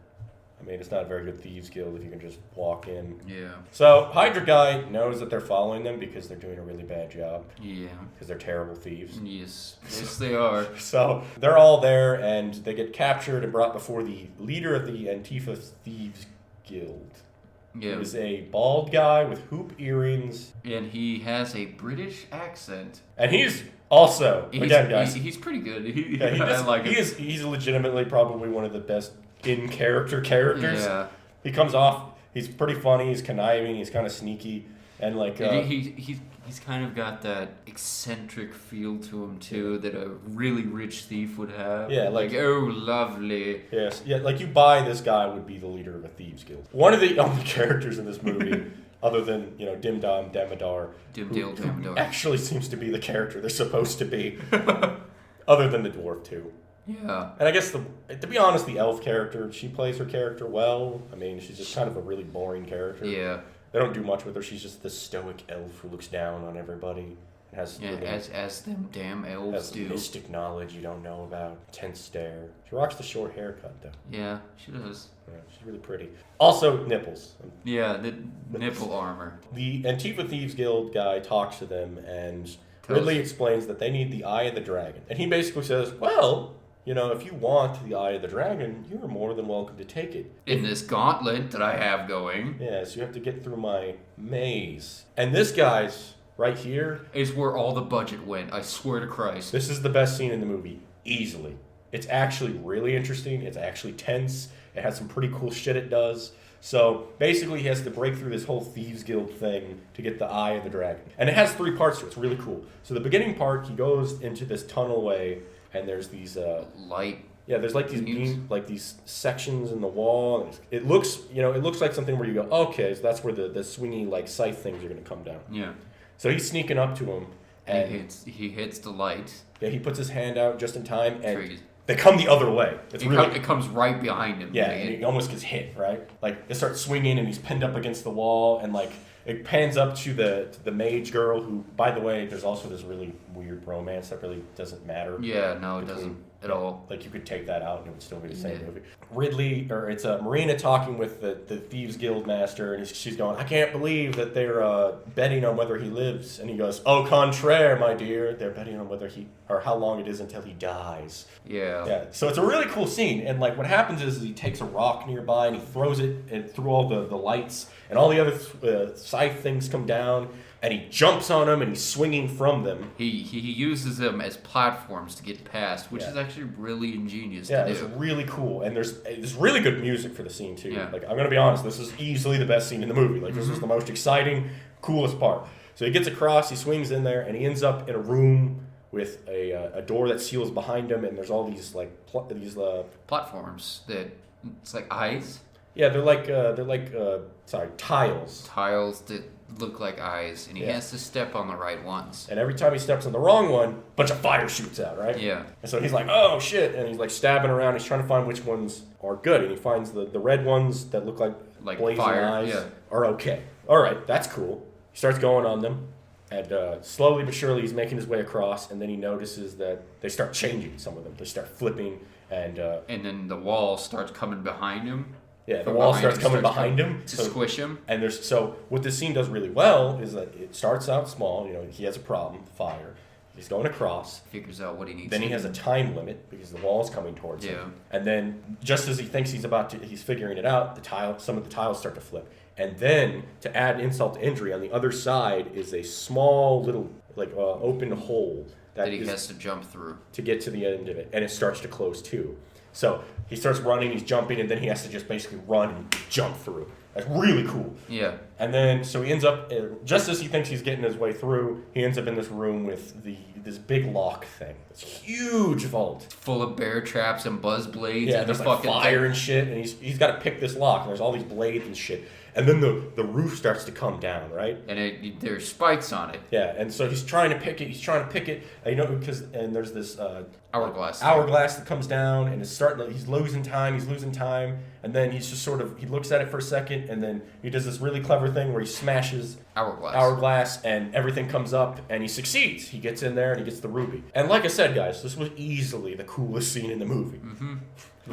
A: I mean, it's not a very good Thieves Guild if you can just walk in.
B: Yeah.
A: So, Hydra guy knows that they're following them because they're doing a really bad job.
B: Yeah.
A: Because they're terrible thieves.
B: Yes. Yes, they are.
A: So, they're all there, and they get captured and brought before the leader of the Antifa Thieves Guild.
B: Yeah.
A: He is a bald guy with hoop earrings.
B: And he has a British accent.
A: And he's also, again, guys.
B: He's pretty good.
A: He's legitimately probably one of the best in-character characters.
B: Yeah.
A: He comes off, he's pretty funny, he's conniving, he's kind of sneaky, and like...
B: he's kind of got that eccentric feel to him, too, that a really rich thief would have.
A: Yeah,
B: like oh, lovely.
A: Yes, yeah, like you buy this guy would be the leader of a thieves guild. One of the only characters in this movie, other than, Dim Dom Damodar, who actually seems to be the character they're supposed to be, other than the dwarf, too.
B: Yeah.
A: And I guess, to be honest, the elf character, she plays her character well. I mean, she's just kind of a really boring character.
B: Yeah.
A: They don't do much with her. She's just the stoic elf who looks down on everybody. Has
B: as them damn elves do.
A: Mystic knowledge you don't know about. Tense stare. She rocks the short haircut, though.
B: Yeah, she does.
A: Yeah, she's really pretty. Also, nipples.
B: Yeah, the nipple armor.
A: The Antifa Thieves Guild guy talks to them, and Ridley explains that they need the Eye of the Dragon. And he basically says, well... if you want the Eye of the Dragon, you're more than welcome to take it.
B: In this gauntlet that I have going.
A: Yes, you have to get through my maze. And this guy's right here
B: is where all the budget went, I swear to Christ.
A: This is the best scene in the movie, easily. It's actually really interesting. It's actually tense. It has some pretty cool shit it does. So basically he has to break through this whole Thieves Guild thing to get the Eye of the Dragon. And it has 3 parts to it. It's really cool. So the beginning part, he goes into this tunnel way, and there's these
B: light.
A: Yeah, there's like these beams, like these sections in the wall. And it looks like something where you go, okay, so that's where the swingy like scythe things are going to come down.
B: Yeah.
A: So he's sneaking up to him, and
B: he hits the light.
A: Yeah, he puts his hand out just in time, and they come the other way.
B: It comes right behind him.
A: Yeah, and he almost gets hit, right? Like they start swinging, and he's pinned up against the wall, and like it pans up to the mage girl, who, by the way, there's also this really weird romance that really doesn't matter.
B: Yeah, no, it doesn't at all.
A: Like you could take that out, and it would still be the same movie. It's Marina talking with the Thieves Guild master, and she's going, I can't believe that they're betting on whether he lives. And he goes, au contraire, my dear. They're betting on whether or how long it is until he dies.
B: Yeah.
A: Yeah. So it's a really cool scene. And like what happens is he takes a rock nearby and he throws it through all the lights, and all the other scythe things come down. and he jumps on them and he's swinging from them.
B: He uses them as platforms to get past, which is actually really ingenious to do.
A: It's really cool, and there's really good music for the scene too.
B: Yeah.
A: Like, I'm gonna be honest, this is easily the best scene in the movie. Like, this is the most exciting, coolest part. So he gets across, he swings in there, and he ends up in a room with a door that seals behind him, and there's all these
B: platforms that it's like eyes.
A: Yeah, they're like tiles.
B: Tiles that look like eyes, and he has to step on the right ones.
A: And every time he steps on the wrong one, a bunch of fire shoots out, right?
B: Yeah.
A: And so he's like, oh shit, and he's like stabbing around. He's trying to find which ones are good, and he finds the red ones that look like blazing
B: fire
A: eyes are okay. All right, that's cool. He starts going on them, and slowly but surely he's making his way across, and then he notices that they start changing. Some of them, they start flipping, and
B: then the wall starts coming behind him.
A: Yeah, the wall starts coming behind him
B: to squish him.
A: And what this scene does really well is that it starts out small. You know, he has a problem, fire. He's going across.
B: Figures out what he needs.
A: Then he has a time limit because the wall's coming towards him. And then just as he thinks he's figuring it out, some of the tiles start to flip. And then to add insult to injury, on the other side is a small little open hole
B: that he has to jump through
A: to get to the end of it, and it starts to close too. So he starts running, he's jumping, and then he has to just basically run and jump through. That's really cool.
B: Yeah.
A: And then, so he ends up, just as he thinks he's getting his way through, he ends up in this room with this big lock thing. This huge vault.
B: Full of bear traps and buzz blades.
A: Yeah,
B: and
A: there's like fire and shit, and he's got to pick this lock, and there's all these blades and shit. And then the roof starts to come down, right?
B: And there's spikes on it.
A: Yeah, and so he's trying to pick it, and there's this
B: hourglass
A: that comes down, and he's losing time, and then he's just he looks at it for a second, and then he does this really clever thing where he smashes hourglass, and everything comes up, and he succeeds. He gets in there, and he gets the ruby. And like I said, guys, this was easily the coolest scene in the movie.
B: Mm-hmm.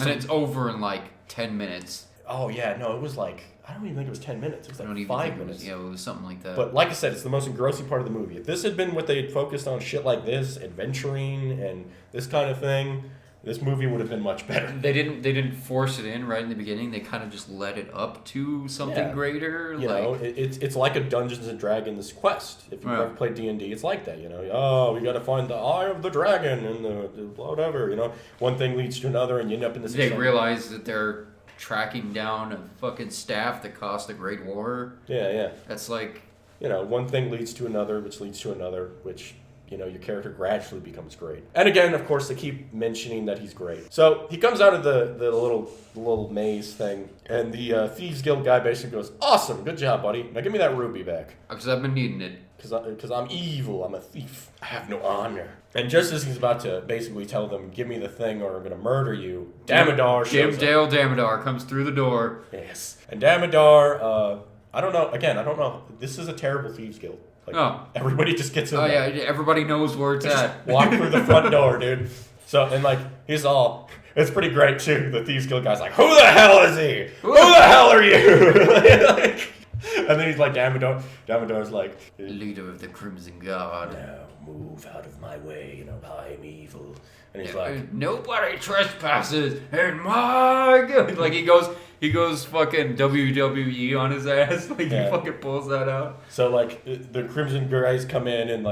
B: And it's over in like 10 minutes.
A: Oh, yeah, no, it was like, I don't even think it was 10 minutes. It was like 5 minutes.
B: It was something like that.
A: But like I said, it's the most engrossing part of the movie. If this had been what they had focused on, shit like this, adventuring and this kind of thing, this movie would have been much better.
B: They didn't force it in right in the beginning. They kind of just led it up to something greater.
A: You know, it's like a Dungeons and Dragons quest. If you've ever played D&D, it's like that. You know, oh, we got to find the eye of the dragon and the whatever. You know, one thing leads to another, and you end up in this.
B: They realize that they're tracking down a fucking staff that cost a great war.
A: Yeah.
B: That's like,
A: you know, one thing leads to another, which leads to another, which, you know, your character gradually becomes great. And again, of course, they keep mentioning that he's great. So he comes out of the little maze thing, and the Thieves Guild guy basically goes, awesome, good job, buddy. Now give me that ruby back.
B: Because I've been needing it.
A: Because I'm evil, I'm a thief. I have no honor. And just as he's about to basically tell them, give me the thing or I'm going to murder you, Damodar shows up.
B: Dale Damodar comes through the door.
A: Yes. And Damodar, I don't know. This is a terrible Thieves Guild. Everybody just gets in there.
B: Yeah, everybody knows where it's at.
A: Walk through the front door, dude. So, and it's pretty great too. The Thieves Guild guy's like, who the hell is he? Who the hell are you? And then he's like, Damodar's like,
B: leader of the Crimson Guard.
A: Now move out of my way, you know, I'm evil. And he's like,
B: nobody trespasses in my guild. Like he goes fucking WWE on his ass. Like he fucking pulls that out.
A: So like the Crimson guys come in and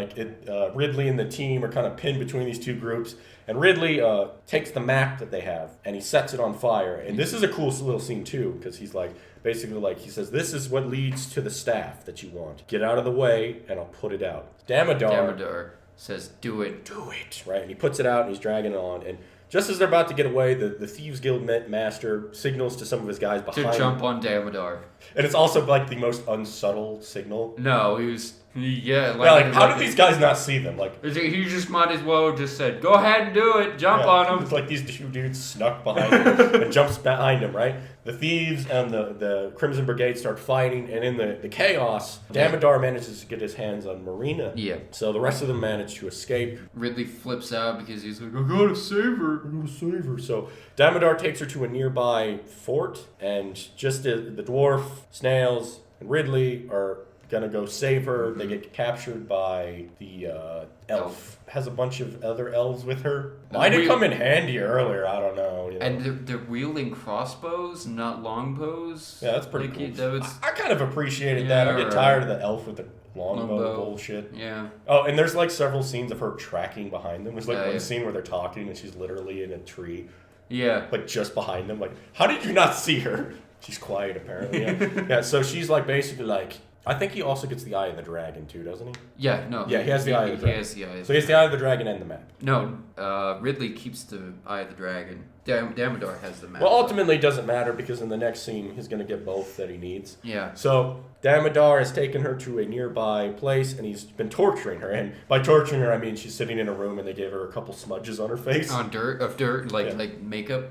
A: Ridley and the team are kind of pinned between these two groups. And Ridley takes the map that they have and he sets it on fire. And this is a cool little scene too, because he's like, basically he says, this is what leads to the staff that you want. Get out of the way and I'll put it out. Damodar
B: says, do it.
A: Do it. Right? And he puts it out and he's dragging it on. And just as they're about to get away, the Thieves Guild master signals to some of his guys behind
B: to jump on Damodar.
A: And it's also like the most unsubtle signal.
B: No, he was... Yeah,
A: how did these guys not see them? Like
B: he just might as well just said, "Go ahead and do it, jump on them."
A: It's like these two dudes snuck behind him and jumps behind him, right? The thieves and the Crimson Brigade start fighting, and in the chaos, Damodar manages to get his hands on Marina.
B: Yeah.
A: So the rest of them manage to escape.
B: Ridley flips out because he's like, I gotta save her.
A: So Damodar takes her to a nearby fort, and just the dwarf, Snails, and Ridley are gonna go save her. They get captured by the elf. Has a bunch of other elves with her. Might have come in handy earlier. I don't know. You know?
B: And they're wielding crossbows, not longbows.
A: Yeah, that's pretty cool. I kind of appreciated that. I get tired of the elf with the longbow bullshit.
B: Yeah.
A: Oh, and there's like several scenes of her tracking behind them. There's like one
B: yeah.
A: scene where they're talking and she's literally in a tree.
B: Yeah.
A: Like just behind them. Like, how did you not see her? She's quiet apparently. Yeah. Yeah, so she's like basically like, I think he also gets the Eye of the Dragon too, doesn't he?
B: Yeah, no.
A: Yeah, he has the Eye of the Dragon.
B: He has the Eye of the Dragon.
A: So he has the Eye of the Dragon and the map.
B: No, Ridley keeps the Eye of the Dragon. Damodar has the map.
A: Well, ultimately it doesn't matter because in the next scene he's going to get both that he needs.
B: Yeah.
A: So Damodar has taken her to a nearby place and he's been torturing her. And by torturing her, I mean she's sitting in a room and they gave her a couple smudges on her face.
B: On dirt, like makeup.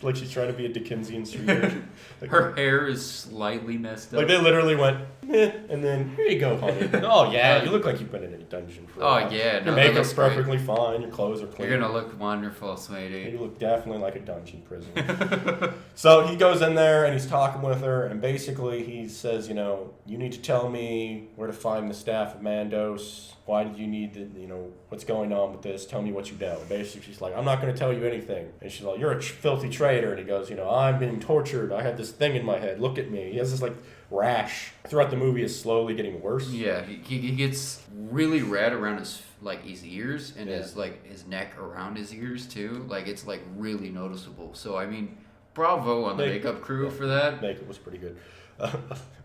A: like she's trying to be a Dickensian street urchin. Like,
B: her hair is slightly messed up.
A: Like they literally went, and then here you go, honey. Oh yeah, you look like you've been in a dungeon for a while.
B: Yeah, no,
A: your makeup's perfectly fine. Your clothes are clean.
B: You're gonna look wonderful, sweetie.
A: You look definitely like a dungeon prisoner. So he goes in there and he's talking with her, and basically he says, you know, you need to tell me where to find the staff of Mandos. Why did you need to, you know, what's going on with this? Tell me what you know. Basically, she's like, I'm not going to tell you anything. And she's like, you're a filthy traitor. And he goes, you know, I'm being tortured. I had this thing in my head. Look at me. He has this, like, rash. Throughout the movie, is slowly getting worse.
B: Yeah, he gets really red around his ears and his neck around his ears too. Like it's like really noticeable. So I mean, bravo on the makeup crew for that.
A: Makeup was pretty good.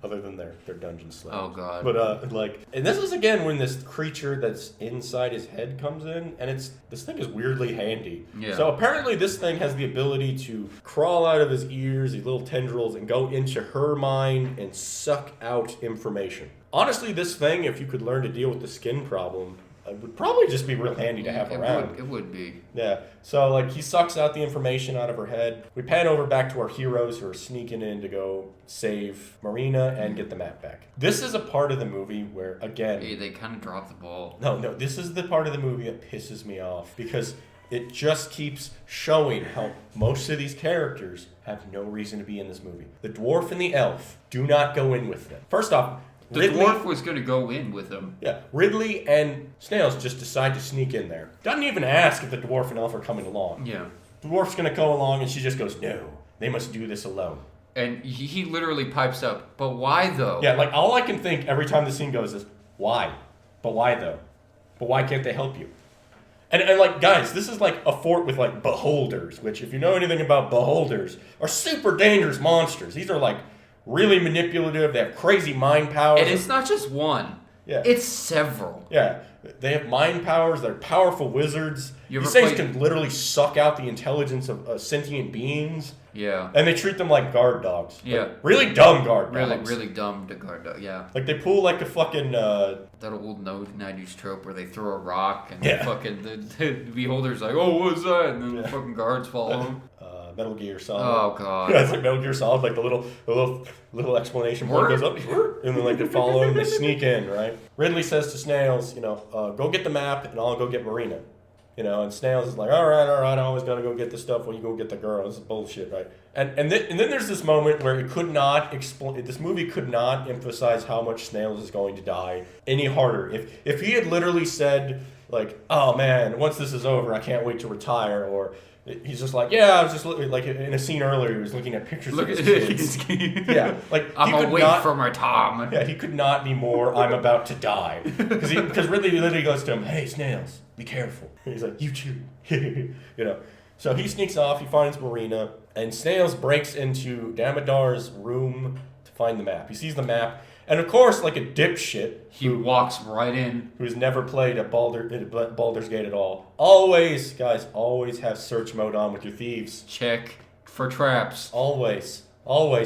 A: Other than their dungeon slaves.
B: Oh god.
A: But and this is again when this creature that's inside his head comes in, and this thing is weirdly handy.
B: Yeah.
A: So apparently this thing has the ability to crawl out of his ears, these little tendrils, and go into her mind and suck out information. Honestly, this thing, if you could learn to deal with the skin problem, it would probably just be real handy to have around.
B: It would be.
A: Yeah. So, like, he sucks out the information out of her head. We pan over back to our heroes who are sneaking in to go save Marina and get the map back. This is a part of the movie where, again...
B: They kind of drop the ball.
A: No, this is the part of the movie that pisses me off because it just keeps showing how most of these characters have no reason to be in this movie. The dwarf and the elf do not go in with them. First off...
B: The dwarf was going to go in with him.
A: Yeah, Ridley and Snails just decide to sneak in there. Doesn't even ask if the dwarf and elf are coming along.
B: Yeah.
A: The dwarf's going to go along, and she just goes, no, they must do this alone.
B: And he literally pipes up, but why though?
A: Yeah, like all I can think every time the scene goes is, why? But why though? But why can't they help you? And like, guys, this is like a fort with like beholders, which if you know anything about beholders, are super dangerous monsters. These are like... really manipulative. They have crazy mind powers.
B: And it's not just one.
A: Yeah.
B: It's several.
A: Yeah. They have mind powers. They're powerful wizards. These things can literally suck out the intelligence of sentient beings.
B: Yeah.
A: And they treat them like guard dogs.
B: Yeah.
A: Like, really dumb guard dogs.
B: Really dumb to guard dog, yeah.
A: Like they pull like a fucking...
B: that old 90s trope where they throw a rock and the beholder's like, oh, what's that? And then the fucking guards follow him.
A: Metal Gear Solid.
B: Oh god.
A: Yeah, it's like Metal Gear Solid, like the little explanation point goes up, and then like they follow him, they sneak in, right? Ridley says to Snails, you know, go get the map, and I'll go get Marina. You know, and Snails is like, all right, I always gotta go get the stuff when you go get the girl. This is bullshit, right? And then there's this moment where it could not explain. This movie could not emphasize how much Snails is going to die any harder. If he had literally said like, oh man, once this is over, I can't wait to retire, or he's just like, yeah, I was just like in a scene earlier, he was looking at pictures of his kids. Yeah, like
B: I'm away from my Tom.
A: Yeah, he could not be more. I'm about to die because Ridley literally goes to him, hey Snails, be careful. And he's like, you too. You know. So he sneaks off. He finds Marina, and Snails breaks into Damodar's room to find the map. He sees the map. And of course, like a dipshit,
B: he walks right in.
A: Who's never played at Baldur's Gate at all. Always, guys, always have search mode on with your thieves.
B: Check for traps.
A: Always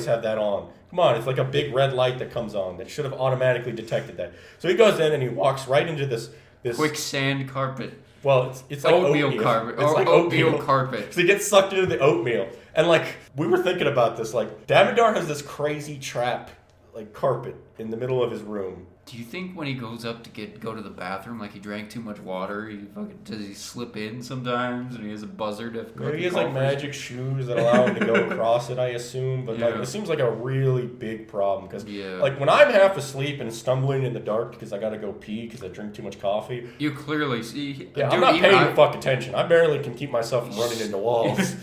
A: have that on. Come on, it's like a big red light that comes on that should have automatically detected that. So he goes in and he walks right into this
B: quicksand carpet.
A: Well, it's like oatmeal
B: carpet.
A: It's like oatmeal
B: carpet.
A: So he gets sucked into the oatmeal. And like, we were thinking about this, like, Damodar has this crazy trap, like carpet in the middle of his room.
B: Do you think when he goes up to go to the bathroom, like he drank too much water, does he slip in sometimes and he has a buzzer to go?
A: Maybe he has like magic shoes that allow him to go across it, I assume. But like, it seems like a really big problem because like when I'm half asleep and stumbling in the dark because I gotta go pee because I drink too much coffee.
B: You clearly see.
A: Yeah, dude, I'm not paying fuck attention. I barely can keep myself from running into walls.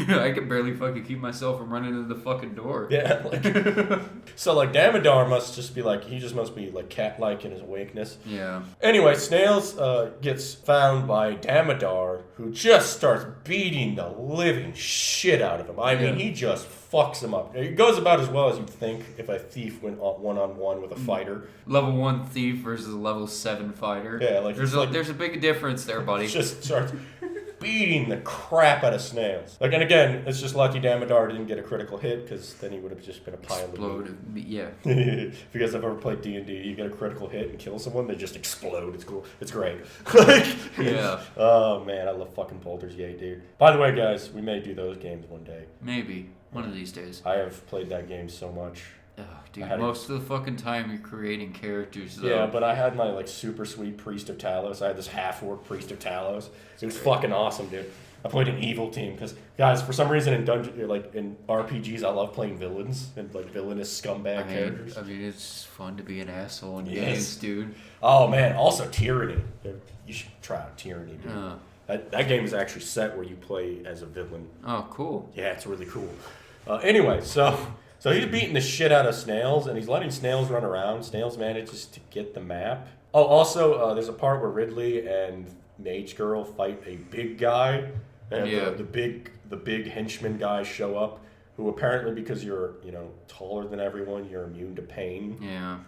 B: I can barely fucking keep myself from running into the fucking door.
A: Yeah, like, So, like, Damodar must just be like, he just must be, like, cat-like in his awakeness.
B: Yeah.
A: Anyway, Snails gets found by Damodar, who just starts beating the living shit out of him. I mean, he just fucks him up. It goes about as well as you'd think if a thief went one-on-one with a fighter.
B: Level 1 thief versus a level 7 fighter.
A: Yeah, like...
B: There's a big difference there, buddy.
A: Just starts beating the crap out of Snails. Like, and again, it's just lucky Damodar didn't get a critical hit, because then he would have just been a pile of meat.
B: Yeah.
A: If you guys have ever played D&D, you get a critical hit and kill someone, they just explode. It's cool. It's great. Like,
B: yeah.
A: Oh, man, I love fucking Baldur's Gate, dude. By the way, guys, we may do those games one day.
B: Maybe. One of these days.
A: I have played that game so much.
B: Oh, dude, most of the fucking time you're creating characters, though.
A: Yeah, but I had my, like, super sweet Priest of Talos. I had this half-orc Priest of Talos. It was fucking awesome, dude. I played an evil team, because, guys, for some reason in in RPGs, I love playing villains, and, like, villainous scumbag characters.
B: I mean, it's fun to be an asshole in games, dude.
A: Oh, man, also Tyranny. You should try out Tyranny, dude. That game is actually set where you play as a villain.
B: Oh, cool.
A: Yeah, it's really cool. Anyway, so he's beating the shit out of Snails, and he's letting Snails run around. Snails manages to get the map. Oh, also, there's a part where Ridley and Mage Girl fight a big guy, and the big henchman guys show up, who apparently, because you're, taller than everyone, you're immune to pain.
B: Yeah.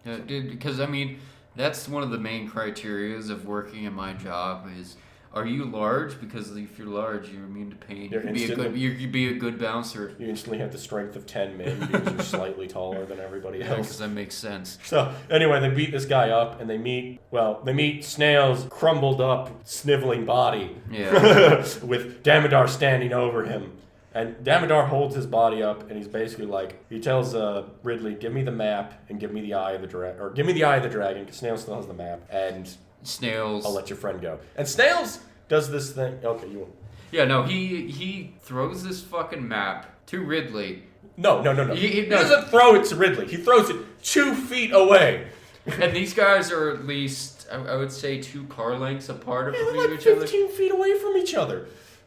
B: Dude, because, I mean, that's one of the main criterias of working in my job is... Are you large? Because if you're large, you're immune to pain. You could be a good bouncer.
A: You instantly have the strength of 10 men because you're slightly taller than everybody else.
B: Yeah, because that makes sense.
A: So, anyway, they beat this guy up, and they meet Snail's crumbled up, sniveling body.
B: Yeah.
A: With Damodar standing over him. And Damodar holds his body up, and he's basically like, he tells Ridley, give me the map, and give me the eye of the dragon. Or give me the eye of the dragon, because Snail still has the map. And...
B: Snails.
A: I'll let your friend go. And Snails does this thing. Okay, you won't.
B: Yeah, no, he throws this fucking map to Ridley.
A: No. He doesn't throw it to Ridley. He throws it 2 feet away.
B: And these guys are at least, I would say, 2 car lengths apart from
A: like
B: each other.
A: 15 feet away from each other.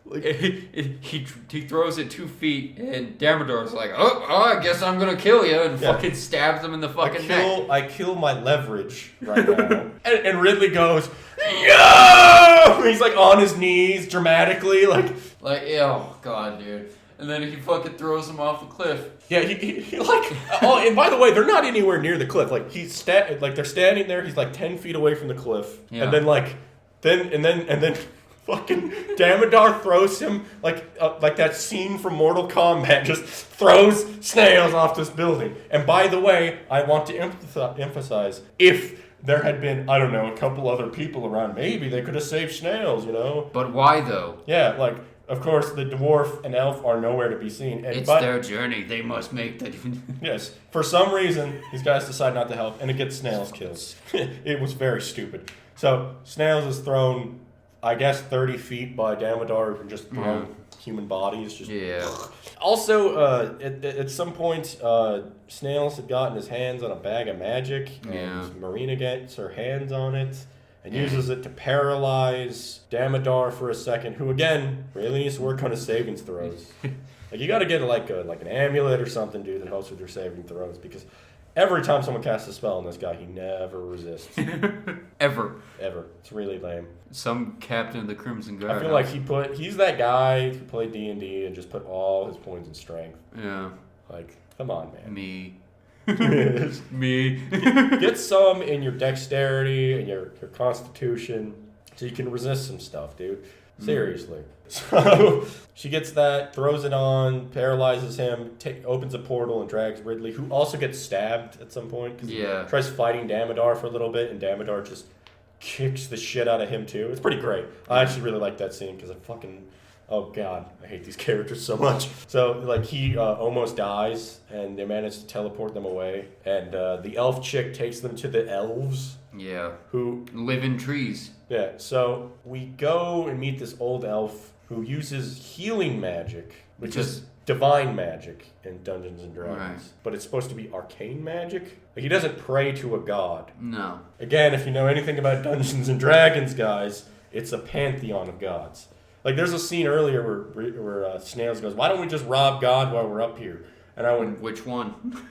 B: Like, he throws it 2 feet, and Damodar's like, oh, I guess I'm gonna kill you, and fucking stabs him in the fucking neck.
A: I kill my leverage right now. and Ridley goes, no! He's like on his knees dramatically, like,
B: oh god, dude. And then he fucking throws him off the cliff.
A: Yeah, he like. Oh, and by the way, they're not anywhere near the cliff. Like they're standing there. He's like 10 feet away from the cliff, and then fucking Damodar throws him like that scene from Mortal Kombat, just throws Snails off this building. And by the way, I want to emphasize, if there had been, I don't know, a couple other people around, maybe they could have saved Snails,
B: But why though?
A: Yeah, like, of course, the dwarf and elf are nowhere to be seen.
B: It's their journey. They must make the...
A: Yes. For some reason, these guys decide not to help, and it gets Snails killed. It was very stupid. So, Snails is thrown, I guess, 30 feet by Damodar, who just thrown human bodies. Just Also, at some point, Snails had gotten his hands on a bag of magic, and Marina gets her hands on it. And uses it to paralyze Damodar for a second, who again really needs to work on his savings throws. Like, you got to get like an amulet or something, dude, that helps with your saving throws, because every time someone casts a spell on this guy, he never resists.
B: Ever.
A: It's really lame.
B: Some captain of the Crimson Guard.
A: I feel like he's that guy who played D&D and just put all his points in strength.
B: Yeah.
A: Like, come on, man.
B: Me.
A: Get some in your dexterity and your constitution so you can resist some stuff, dude. Seriously. So she gets that, throws it on, paralyzes him, opens a portal and drags Ridley, who also gets stabbed at some point. Cause he tries fighting Damodar for a little bit, and Damodar just kicks the shit out of him too. It's pretty great. I actually really like that scene because oh god, I hate these characters so much. So, like, he almost dies, and they manage to teleport them away. And the elf chick takes them to the elves.
B: Yeah.
A: Who
B: live in trees.
A: Yeah, so we go and meet this old elf who uses healing magic, which is divine magic in Dungeons & Dragons. Right. But it's supposed to be arcane magic. Like, he doesn't pray to a god.
B: No.
A: Again, if you know anything about Dungeons & Dragons, guys, it's a pantheon of gods. Like, there's a scene earlier where Snails goes, why don't we just rob God while we're up here? And I went,
B: which one?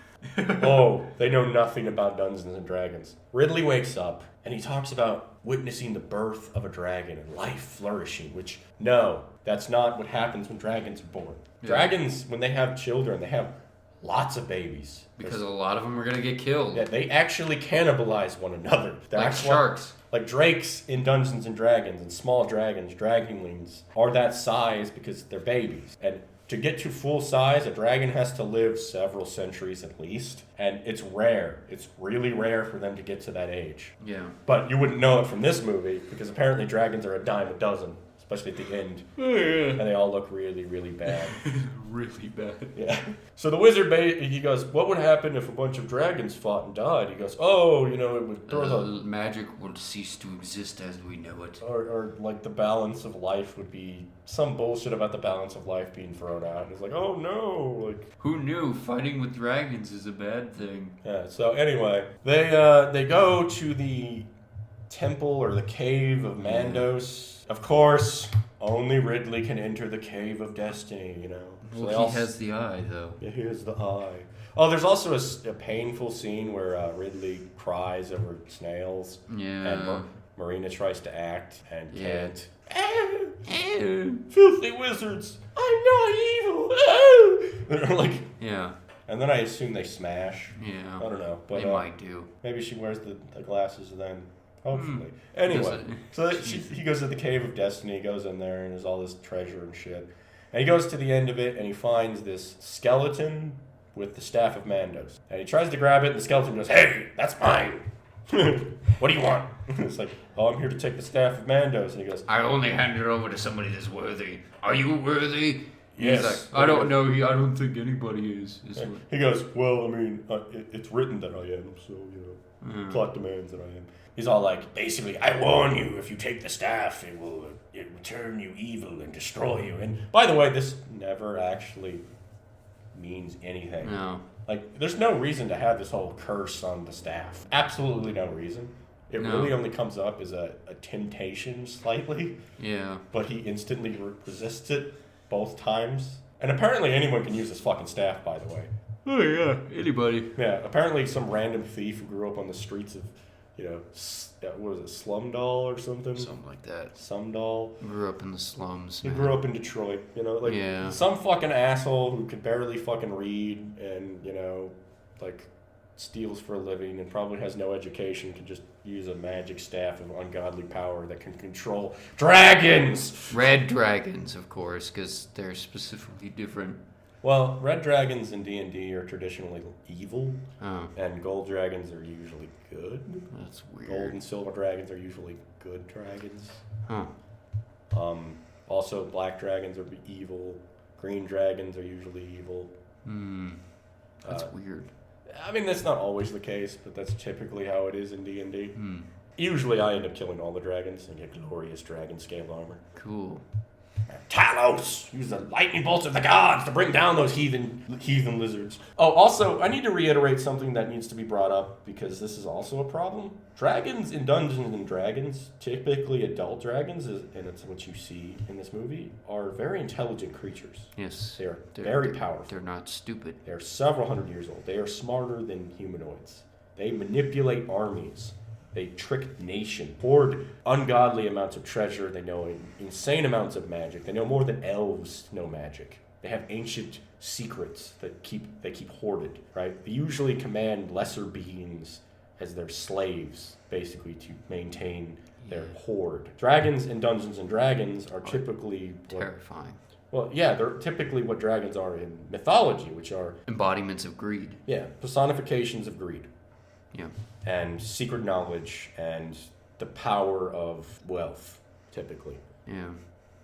A: Oh, they know nothing about Dungeons and Dragons. Ridley wakes up and he talks about witnessing the birth of a dragon and life flourishing, which, no, that's not what happens when dragons are born. Yeah. Dragons, when they have children, they have lots of babies.
B: Because a lot of them are going to get killed.
A: Yeah, they actually cannibalize one another. They're
B: like sharks.
A: Like drakes in Dungeons and Dragons and small dragons, dragonlings, are that size because they're babies. And to get to full size, a dragon has to live several centuries at least. And it's rare. It's really rare for them to get to that age.
B: Yeah.
A: But you wouldn't know it from this movie because apparently dragons are a dime a dozen. Especially at the end.
B: Oh, yeah.
A: And they all look really, really bad.
B: Really bad.
A: Yeah. So the wizard, he goes, what would happen if a bunch of dragons fought and died? He goes, oh, it would throw the...
B: Magic would cease to exist as we know it.
A: Or like the balance of life would be... Some bullshit about the balance of life being thrown out. And it's like, oh no. Like,
B: who knew fighting with dragons is a bad thing?
A: Yeah, so anyway, they go to the temple or the cave of Mandos. Of course, only Ridley can enter the Cave of Destiny, So
B: well, he has the eye, though.
A: Yeah, he has the eye. Oh, there's also a painful scene where Ridley cries over snails.
B: Yeah.
A: And Marina tries to act and can't. Filthy wizards! I'm not evil! They're like...
B: Yeah.
A: And then I assume they smash.
B: Yeah.
A: I don't know. But,
B: they might do.
A: Maybe she wears the glasses then. Hopefully. Anyway, so he goes to the Cave of Destiny, goes in there, and there's all this treasure and shit. And he goes to the end of it, and he finds this skeleton with the Staff of Mandos. And he tries to grab it, and the skeleton goes, hey, that's mine! What do you want? It's like, oh, I'm here to take the Staff of Mandos. And he goes,
B: I only hand it over to somebody that's worthy. Are you worthy?
A: Yes.
B: He's like, I don't know. I don't think anybody is.
A: He goes, well, I mean, it's written that I am, so, plot demands that I am. He's all like, basically, I warn you, if you take the staff, it will turn you evil and destroy you. And by the way, this never actually means anything.
B: No.
A: Like, there's no reason to have this whole curse on the staff. Absolutely no reason. It really only comes up as a temptation slightly.
B: Yeah.
A: But he instantly resists it both times. And apparently anyone can use this fucking staff, by the way.
B: Oh, yeah. Anybody.
A: Yeah. Apparently some random thief who grew up on the streets of... what was it, Slumdall or something?
B: Something like that.
A: Sumdall.
B: Grew up in the slums.
A: He grew up in Detroit, some fucking asshole who could barely fucking read and, steals for a living and probably has no education can just use a magic staff of ungodly power that can control dragons!
B: Red dragons, of course, because they're specifically different.
A: Well, red dragons in D&D are traditionally evil, and gold dragons are usually good.
B: That's weird.
A: Gold and silver dragons are usually good dragons.
B: Huh.
A: Also, black dragons are evil. Green dragons are usually evil.
B: That's weird.
A: I mean, that's not always the case, but that's typically how it is in D&D. Usually, I end up killing all the dragons and get glorious dragon scale armor.
B: Cool.
A: Talos! Use the lightning bolts of the gods to bring down those heathen lizards. Oh, also, I need to reiterate something that needs to be brought up because this is also a problem. Dragons in Dungeons and Dragons, typically adult dragons, and it's what you see in this movie, are very intelligent creatures.
B: Yes.
A: They're very powerful.
B: They're not stupid.
A: They're several hundred years old. They are smarter than humanoids. They manipulate armies. They trick nations, hoard ungodly amounts of treasure. They know insane amounts of magic. They know more than elves know magic. They have ancient secrets that they keep hoarded, right? They usually command lesser beings as their slaves, basically, to maintain their hoard. Dragons in Dungeons and Dragons are typically
B: terrifying.
A: They're typically what dragons are in mythology, which are
B: embodiments of greed.
A: Yeah, personifications of greed.
B: Yeah.
A: And secret knowledge and the power of wealth, typically.
B: Yeah.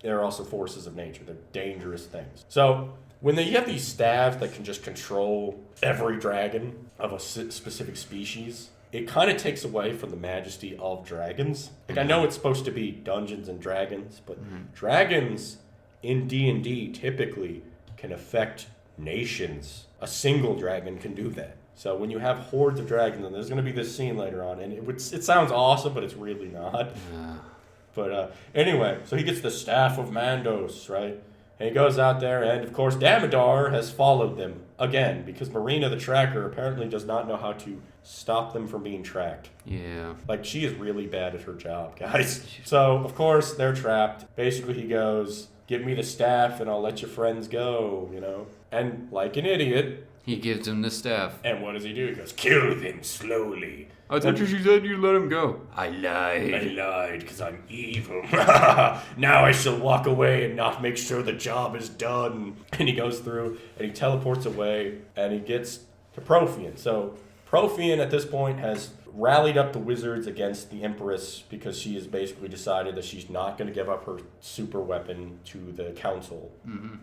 A: They're also forces of nature. They're dangerous things. So when you have these staffs that can just control every dragon of a specific species, it kind of takes away from the majesty of dragons. Like, I know it's supposed to be Dungeons and Dragons, but dragons in D&D typically can affect nations. A single dragon can do that. So when you have hordes of dragons, and there's going to be this scene later on, and it sounds awesome, but it's really not. But anyway, so he gets the Staff of Mandos, right? And he goes out there, and of course, Damodar has followed them again because Marina the Tracker apparently does not know how to stop them from being tracked.
B: Yeah.
A: Like, she is really bad at her job, guys. So, of course, they're trapped. Basically, he goes, give me the staff and I'll let your friends go, you know? And like an idiot...
B: He gives him the staff.
A: And what does he do? He goes, kill them slowly.
B: I thought you said you let him go. I
A: I lied because I'm evil. Now I shall walk away and not make sure the job is done. And he goes through and he teleports away and he gets to Prothean. So Prothean at this point has rallied up the wizards against the Empress because she has basically decided that she's not going to give up her super weapon to the council. Mm-hmm.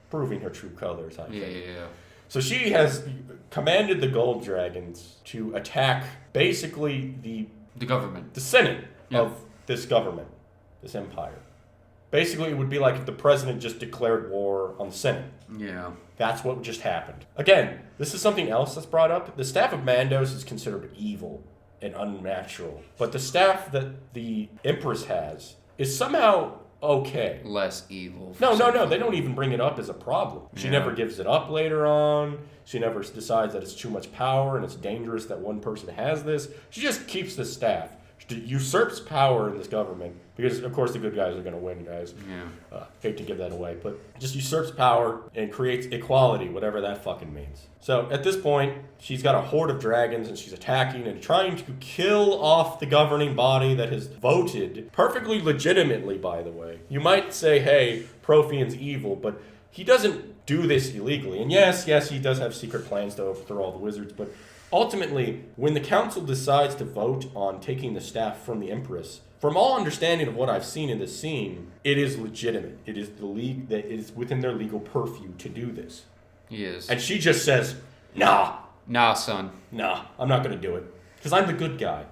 A: Proving her true colors, I think.
B: Yeah.
A: So she has commanded the Gold Dragons to attack basically
B: the government.
A: The Senate of this government, this empire. Basically, it would be like if the president just declared war on the Senate.
B: Yeah.
A: That's what just happened. Again, this is something else that's brought up. The staff of Mandos is considered evil and unnatural. But the staff that the Empress has is somehow... okay.
B: Less evil.
A: No. They don't even bring it up as a problem. She never gives it up later on. She never decides that it's too much power and it's dangerous that one person has this. She just keeps the staff. She usurps power in this government because, of course, the good guys are going to win, guys.
B: Yeah.
A: Hate to give that away, but just usurps power and creates equality, whatever that fucking means. So at this point, she's got a horde of dragons and she's attacking and trying to kill off the governing body that has voted perfectly legitimately, by the way. You might say, hey, Prothean's evil, but he doesn't do this illegally. And yes, he does have secret plans to overthrow all the wizards, but ultimately, when the council decides to vote on taking the staff from the Empress, from all understanding of what I've seen in this scene, it is legitimate. It is the league that is within their legal purview to do this.
B: Yes.
A: And she just says, nah.
B: Nah, son.
A: Nah, I'm not going to do it. Because I'm the good guy.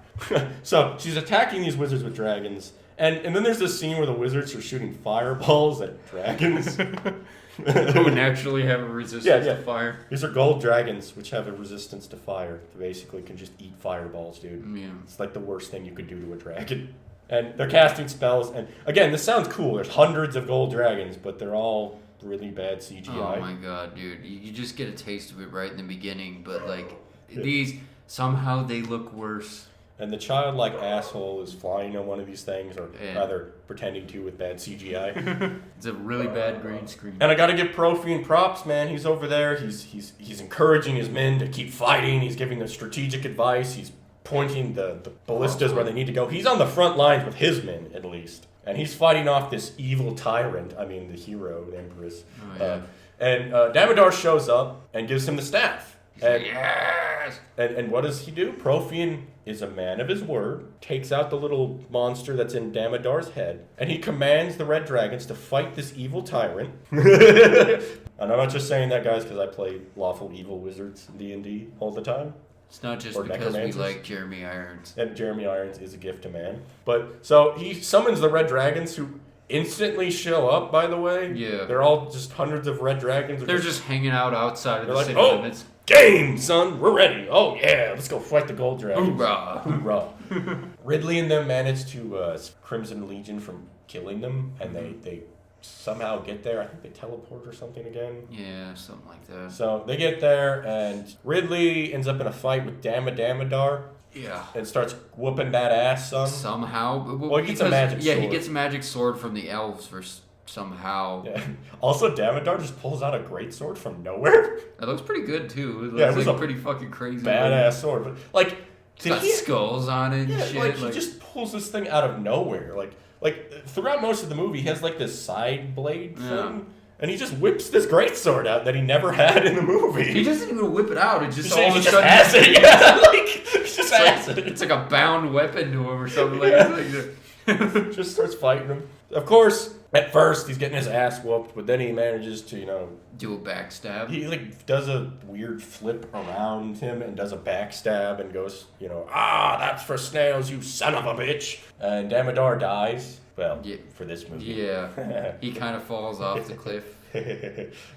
A: So she's attacking these wizards with dragons. And then there's this scene where the wizards are shooting fireballs at dragons.
B: Who naturally have a resistance to fire.
A: These are gold dragons, which have a resistance to fire. They basically can just eat fireballs, dude.
B: Yeah.
A: It's like the worst thing you could do to a dragon. And they're casting spells. And again, this sounds cool. There's hundreds of gold dragons, but they're all really bad CGI.
B: Oh my god, dude. You just get a taste of it right in the beginning, but like, these, somehow they look worse.
A: And the childlike asshole is flying on one of these things, or rather pretending to with bad CGI.
B: It's a really bad green screen.
A: And I got to give Prothean props, man. He's over there. He's encouraging his men to keep fighting. He's giving them strategic advice. He's pointing the ballistas where they need to go. He's on the front lines with his men, at least. And he's fighting off this evil tyrant. I mean, the hero, the Empress.
B: Oh, yeah.
A: And Damodar shows up and gives him the staff. And,
B: Yes!
A: And what does he do? Prothean is a man of his word, takes out the little monster that's in Damodar's head, and he commands the red dragons to fight this evil tyrant. And I'm not just saying that, guys, because I play lawful evil wizards in D&D all the time.
B: It's not just because we like Jeremy Irons.
A: And Jeremy Irons is a gift to man. But, so he summons the red dragons who instantly show up, by the way.
B: Yeah.
A: They're all just hundreds of red dragons.
B: They're just hanging out outside of the city limits.
A: Game, son, we're ready. Oh yeah, let's go fight the gold dragon.
B: Hoorah!
A: Hoorah! Ridley and them managed to Crimson Legion from killing them, and they somehow get there. I think they teleport or something again.
B: Yeah, something like that.
A: So they get there, and Ridley ends up in a fight with Damodar.
B: Yeah.
A: And starts whooping that ass, son.
B: Somehow.
A: Well, he gets a magic sword.
B: Yeah, he gets a magic sword from the elves for somehow.
A: Yeah. Also, Damodar just pulls out a greatsword from nowhere.
B: It looks pretty good, too.
A: It was
B: like
A: a
B: pretty fucking crazy.
A: Badass sword. But, like...
B: It's got skulls on it and shit.
A: He just pulls this thing out of nowhere. Like throughout most of the movie, he has like this side blade thing, and he just whips this greatsword out that he never had in the movie.
B: He doesn't even whip it out. It just
A: all of a sudden has it. Yeah, like he just has it.
B: It's like a bound weapon to him or something. Like
A: just starts fighting him. Of course, at first he's getting his ass whooped, but then he manages to
B: do a backstab.
A: He does a weird flip around him and does a backstab and goes, that's for snails, you son of a bitch. And Damodar dies. Well, for this movie.
B: Yeah. He kind of falls off the cliff.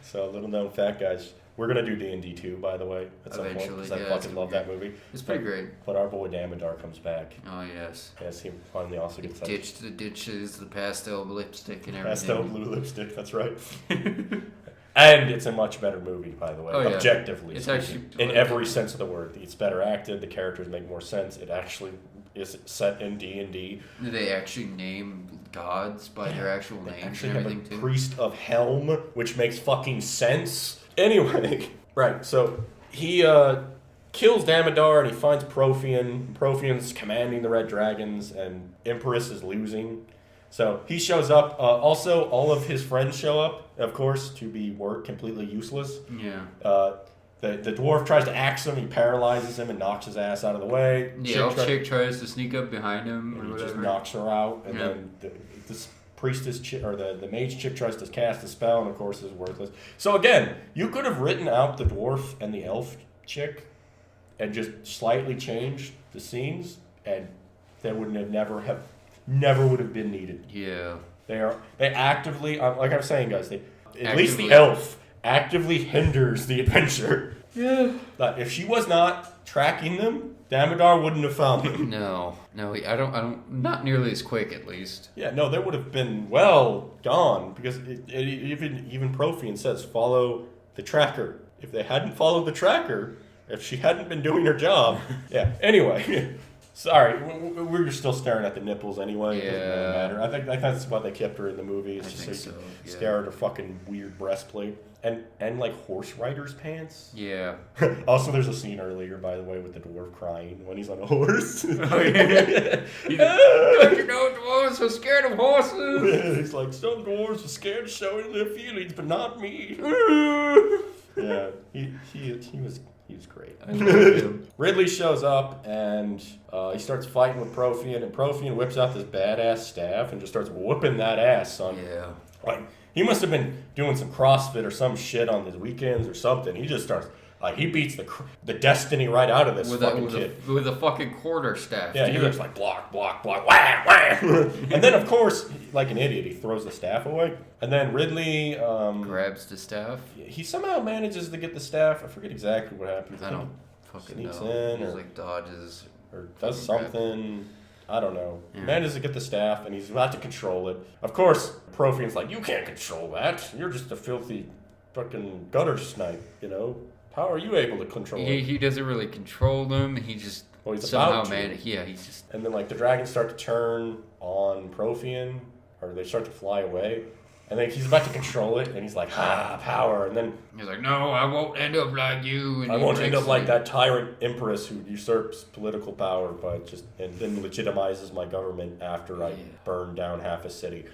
A: So, little known fact, guys. We're gonna do D&D 2, by the way, at some point, because I fucking love that movie.
B: It's pretty great.
A: But our boy Damodar comes back.
B: Oh, yes.
A: Yes, he finally also gets that.
B: Ditches the pastel lipstick and everything.
A: Pastel blue lipstick, that's right. And it's a much better movie, by the way, objectively.
B: It's actually...
A: In every sense of the word. It's better acted, the characters make more sense, it actually is set in D&D.
B: Do they actually name gods by their actual names and everything, too?
A: Priest of Helm, which makes fucking sense. Anyway, right, so he kills Damodar and he finds Prothean. Prothean's commanding the Red Dragons and Empress is losing. So he shows up. Also, all of his friends show up, of course, to be completely useless.
B: Yeah.
A: The dwarf tries to axe him. He paralyzes him and knocks his ass out of the way.
B: Yeah, chick tries to sneak up behind him or whatever.
A: Just knocks her out. And then this priestess chick, or the mage chick tries to cast a spell, and of course is worthless. So again, you could have written out the dwarf and the elf chick and just slightly changed the scenes, and they would have never would have been needed.
B: Yeah.
A: They actively, like I was saying, guys, at least the elf actively hinders the adventure.
B: Yeah.
A: But if she was not tracking them, Damodar wouldn't have found them.
B: No, I don't. Not nearly as quick, at least.
A: Yeah, no, they would have been well gone, because even Prothean says follow the tracker. If they hadn't followed the tracker, if she hadn't been doing her job, yeah. Anyway, sorry, we're still staring at the nipples anyway.
B: Yeah.
A: It doesn't really matter. I think that's why they kept her in the movie. It's
B: I
A: just
B: think
A: so you
B: so.
A: stare at her fucking weird breastplate. And like horse rider's pants.
B: Yeah.
A: Also, there's a scene earlier, by the way, with the dwarf crying when he's on a horse.
B: Oh, yeah. Don't you know dwarves are scared of horses?
A: He's like, some dwarves are scared of showing their feelings, but not me. Yeah, he was great.
B: I love him.
A: Ridley shows up and he starts fighting with Prothean, and Prothean whips out this badass staff and just starts whooping that ass, son.
B: Yeah.
A: Like, he must have been doing some CrossFit or some shit on his weekends or something. He just starts, like, he beats the destiny right out of this kid.
B: With a fucking quarter staff.
A: Yeah, he looks like block, block, block, wham, wham. And then, of course, like an idiot, he throws the staff away. And then Ridley...
B: grabs the staff.
A: He somehow manages to get the staff. I forget exactly what happens.
B: I don't fucking
A: sneaks
B: know.
A: in
B: He
A: or
B: like dodges.
A: Or does something. I don't know.
B: Yeah.
A: He manages to get the staff, and he's about to control it. Of course, Prothean's like, you can't control that. You're just a filthy fucking gutter snipe, you know? How are you able to control it?
B: He doesn't really control them. He just
A: he's
B: somehow
A: about to.
B: he's just...
A: And then, like, the dragons start to turn on Prothean, or they start to fly away. And then he's about to control it, and he's like, power. And then
B: he's like, no, I won't end up like you. And
A: I won't end up like that tyrant empress who usurps political power and then legitimizes my government after I burn down half a city.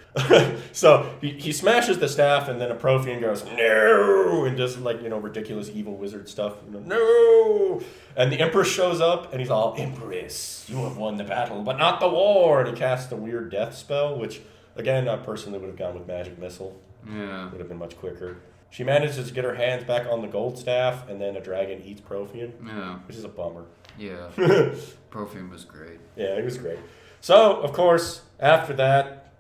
A: So he smashes the staff, and then a Prothean goes, no, and does like, ridiculous evil wizard stuff. No. And the empress shows up, and he's all, Empress, you have won the battle, but not the war. And he casts a weird death spell, which... Again, I personally would have gone with Magic Missile.
B: Yeah.
A: Would have been much quicker. She manages to get her hands back on the gold staff, and then a dragon eats Prothean.
B: Yeah.
A: Which is a bummer.
B: Yeah. Prothean was great.
A: Yeah, he was great. So, of course, after that,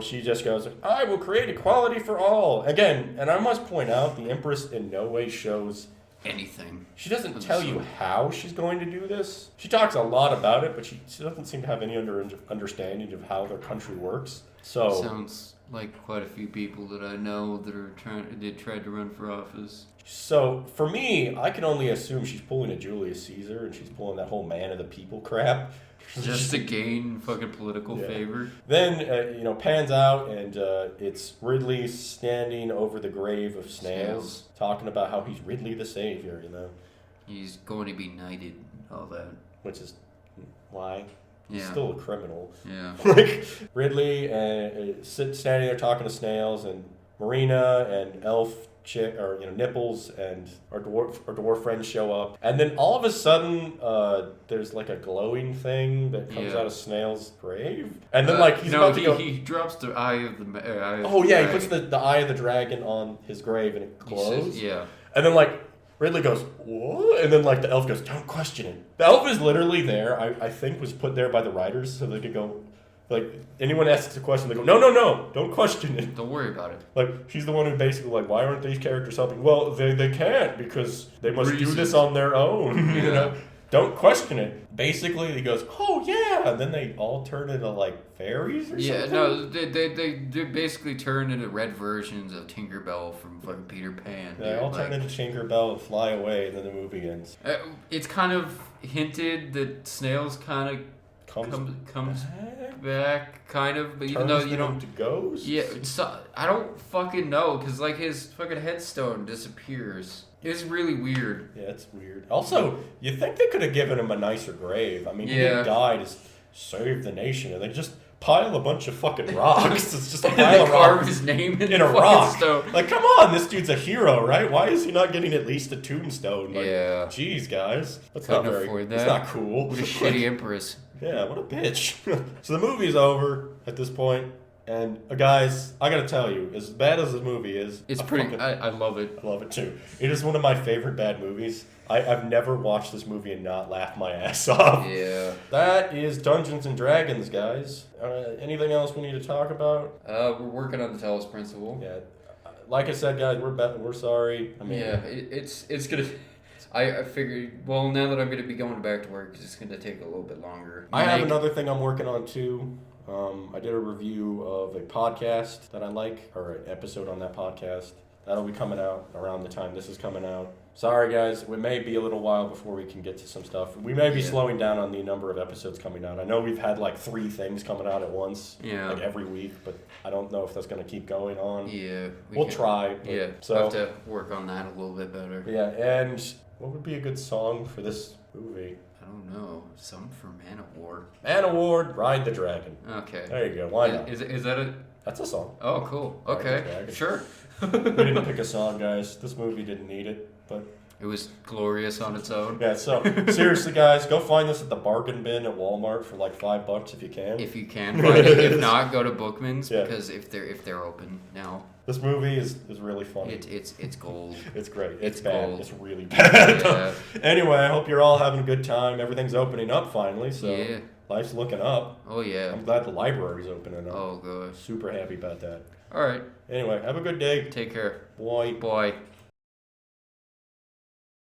A: she just goes, I will create equality for all. Again, and I must point out, the Empress in no way shows...
B: anything.
A: She doesn't tell you how she's going to do this. She talks a lot about it, but she doesn't seem to have any understanding of how their country works. So
B: sounds like quite a few people that I know that are tried to run for office.
A: So for me, I can only assume she's pulling a Julius Caesar, and she's pulling that whole man of the people crap.
B: Just to gain fucking political favor.
A: Then, pans out, and it's Ridley standing over the grave of snails, talking about how he's Ridley the Savior,
B: He's going to be knighted, all that.
A: Which is why? He's
B: Yeah.
A: still a criminal.
B: Yeah.
A: Like, Ridley standing there talking to snails, and Marina and Elf Nipples and our dwarf friends show up, and then all of a sudden there's like a glowing thing that comes out of Snail's grave, and then he's about to go.
B: He drops the eye of the
A: He puts the eye of the dragon on his grave, and it glows.
B: Yeah.
A: And then Ridley goes, what? And then the elf goes, don't question it. The elf is literally there, I think was put there by the writers so they could go, Like, anyone asks a question, they go, no, don't question it.
B: Don't worry about it.
A: Like, she's the one who basically, like, why aren't these characters helping? Well, they can't because they must do this on their own, you know? Don't question it. Basically, he goes, oh, yeah, and then they all turn into, like, fairies or something?
B: Yeah, no, they basically turn into red versions of Tinkerbell from fucking Peter Pan.
A: They all turn into Tinkerbell and fly away, and then the movie ends.
B: It's kind of hinted that Snails kind of comes back, kind of, but even though you don't...
A: to ghosts?
B: Yeah, so, I don't fucking know, because, like, his fucking headstone disappears. It's really weird.
A: Yeah, it's weird. Also, you think they could have given him a nicer grave. I mean, he died to save the nation, and they just pile a bunch of fucking rocks. It's just a pile of rocks.
B: Carve his name in
A: a rock.
B: Stone.
A: Like, come on, this dude's a hero, right? Why is he not getting at least a tombstone? Like, jeez, guys. That's not very... That's not cool.
B: What a shitty empress.
A: Yeah, what a bitch. So the movie's over at this point. And guys, I gotta tell you, as bad as the movie is,
B: it's pretty. I love it.
A: I love it too. It is one of my favorite bad movies. I've never watched this movie and not laughed my ass off.
B: Yeah.
A: That is Dungeons and Dragons, guys. Anything else we need to talk about?
B: We're working on the Telos Principle.
A: Yeah. Like I said, guys, we're sorry. I mean,
B: yeah, it's gonna. I figured, well, now that I'm gonna be going back to work, it's gonna take a little bit longer.
A: I have another thing I'm working on too. I did a review of a podcast that I like, or an episode on that podcast. That'll be coming out around the time this is coming out. Sorry, guys. It may be a little while before we can get to some stuff. We may be slowing down on the number of episodes coming out. I know we've had like 3 things coming out at once, like every week, but I don't know if that's going to keep going on.
B: Yeah.
A: We'll try.
B: Yeah, so we'll have to work on that a little bit better.
A: Yeah, and what would be a good song for this movie?
B: I don't know. Something for Manowar.
A: Manowar, Ride the Dragon.
B: Okay.
A: There you go. Why not?
B: Is that it?
A: That's a song.
B: Oh, cool. Okay. Sure.
A: We didn't pick a song, guys. This movie didn't need it, but...
B: It was glorious on its own.
A: Yeah, so, seriously, guys, go find this at the bargain bin at Walmart for like $5 if you can.
B: If you can find it. If not, go to Bookman's, because if they're open now.
A: This movie is really funny.
B: It's gold.
A: It's great. It's bad.
B: Gold.
A: It's really bad.
B: Yeah.
A: Anyway, I hope you're all having a good time. Everything's opening up finally, so life's looking up.
B: Oh, yeah.
A: I'm glad the library's opening up.
B: Oh, good.
A: Super happy about that.
B: All right.
A: Anyway, have a good day.
B: Take care.
A: Bye.
B: Bye.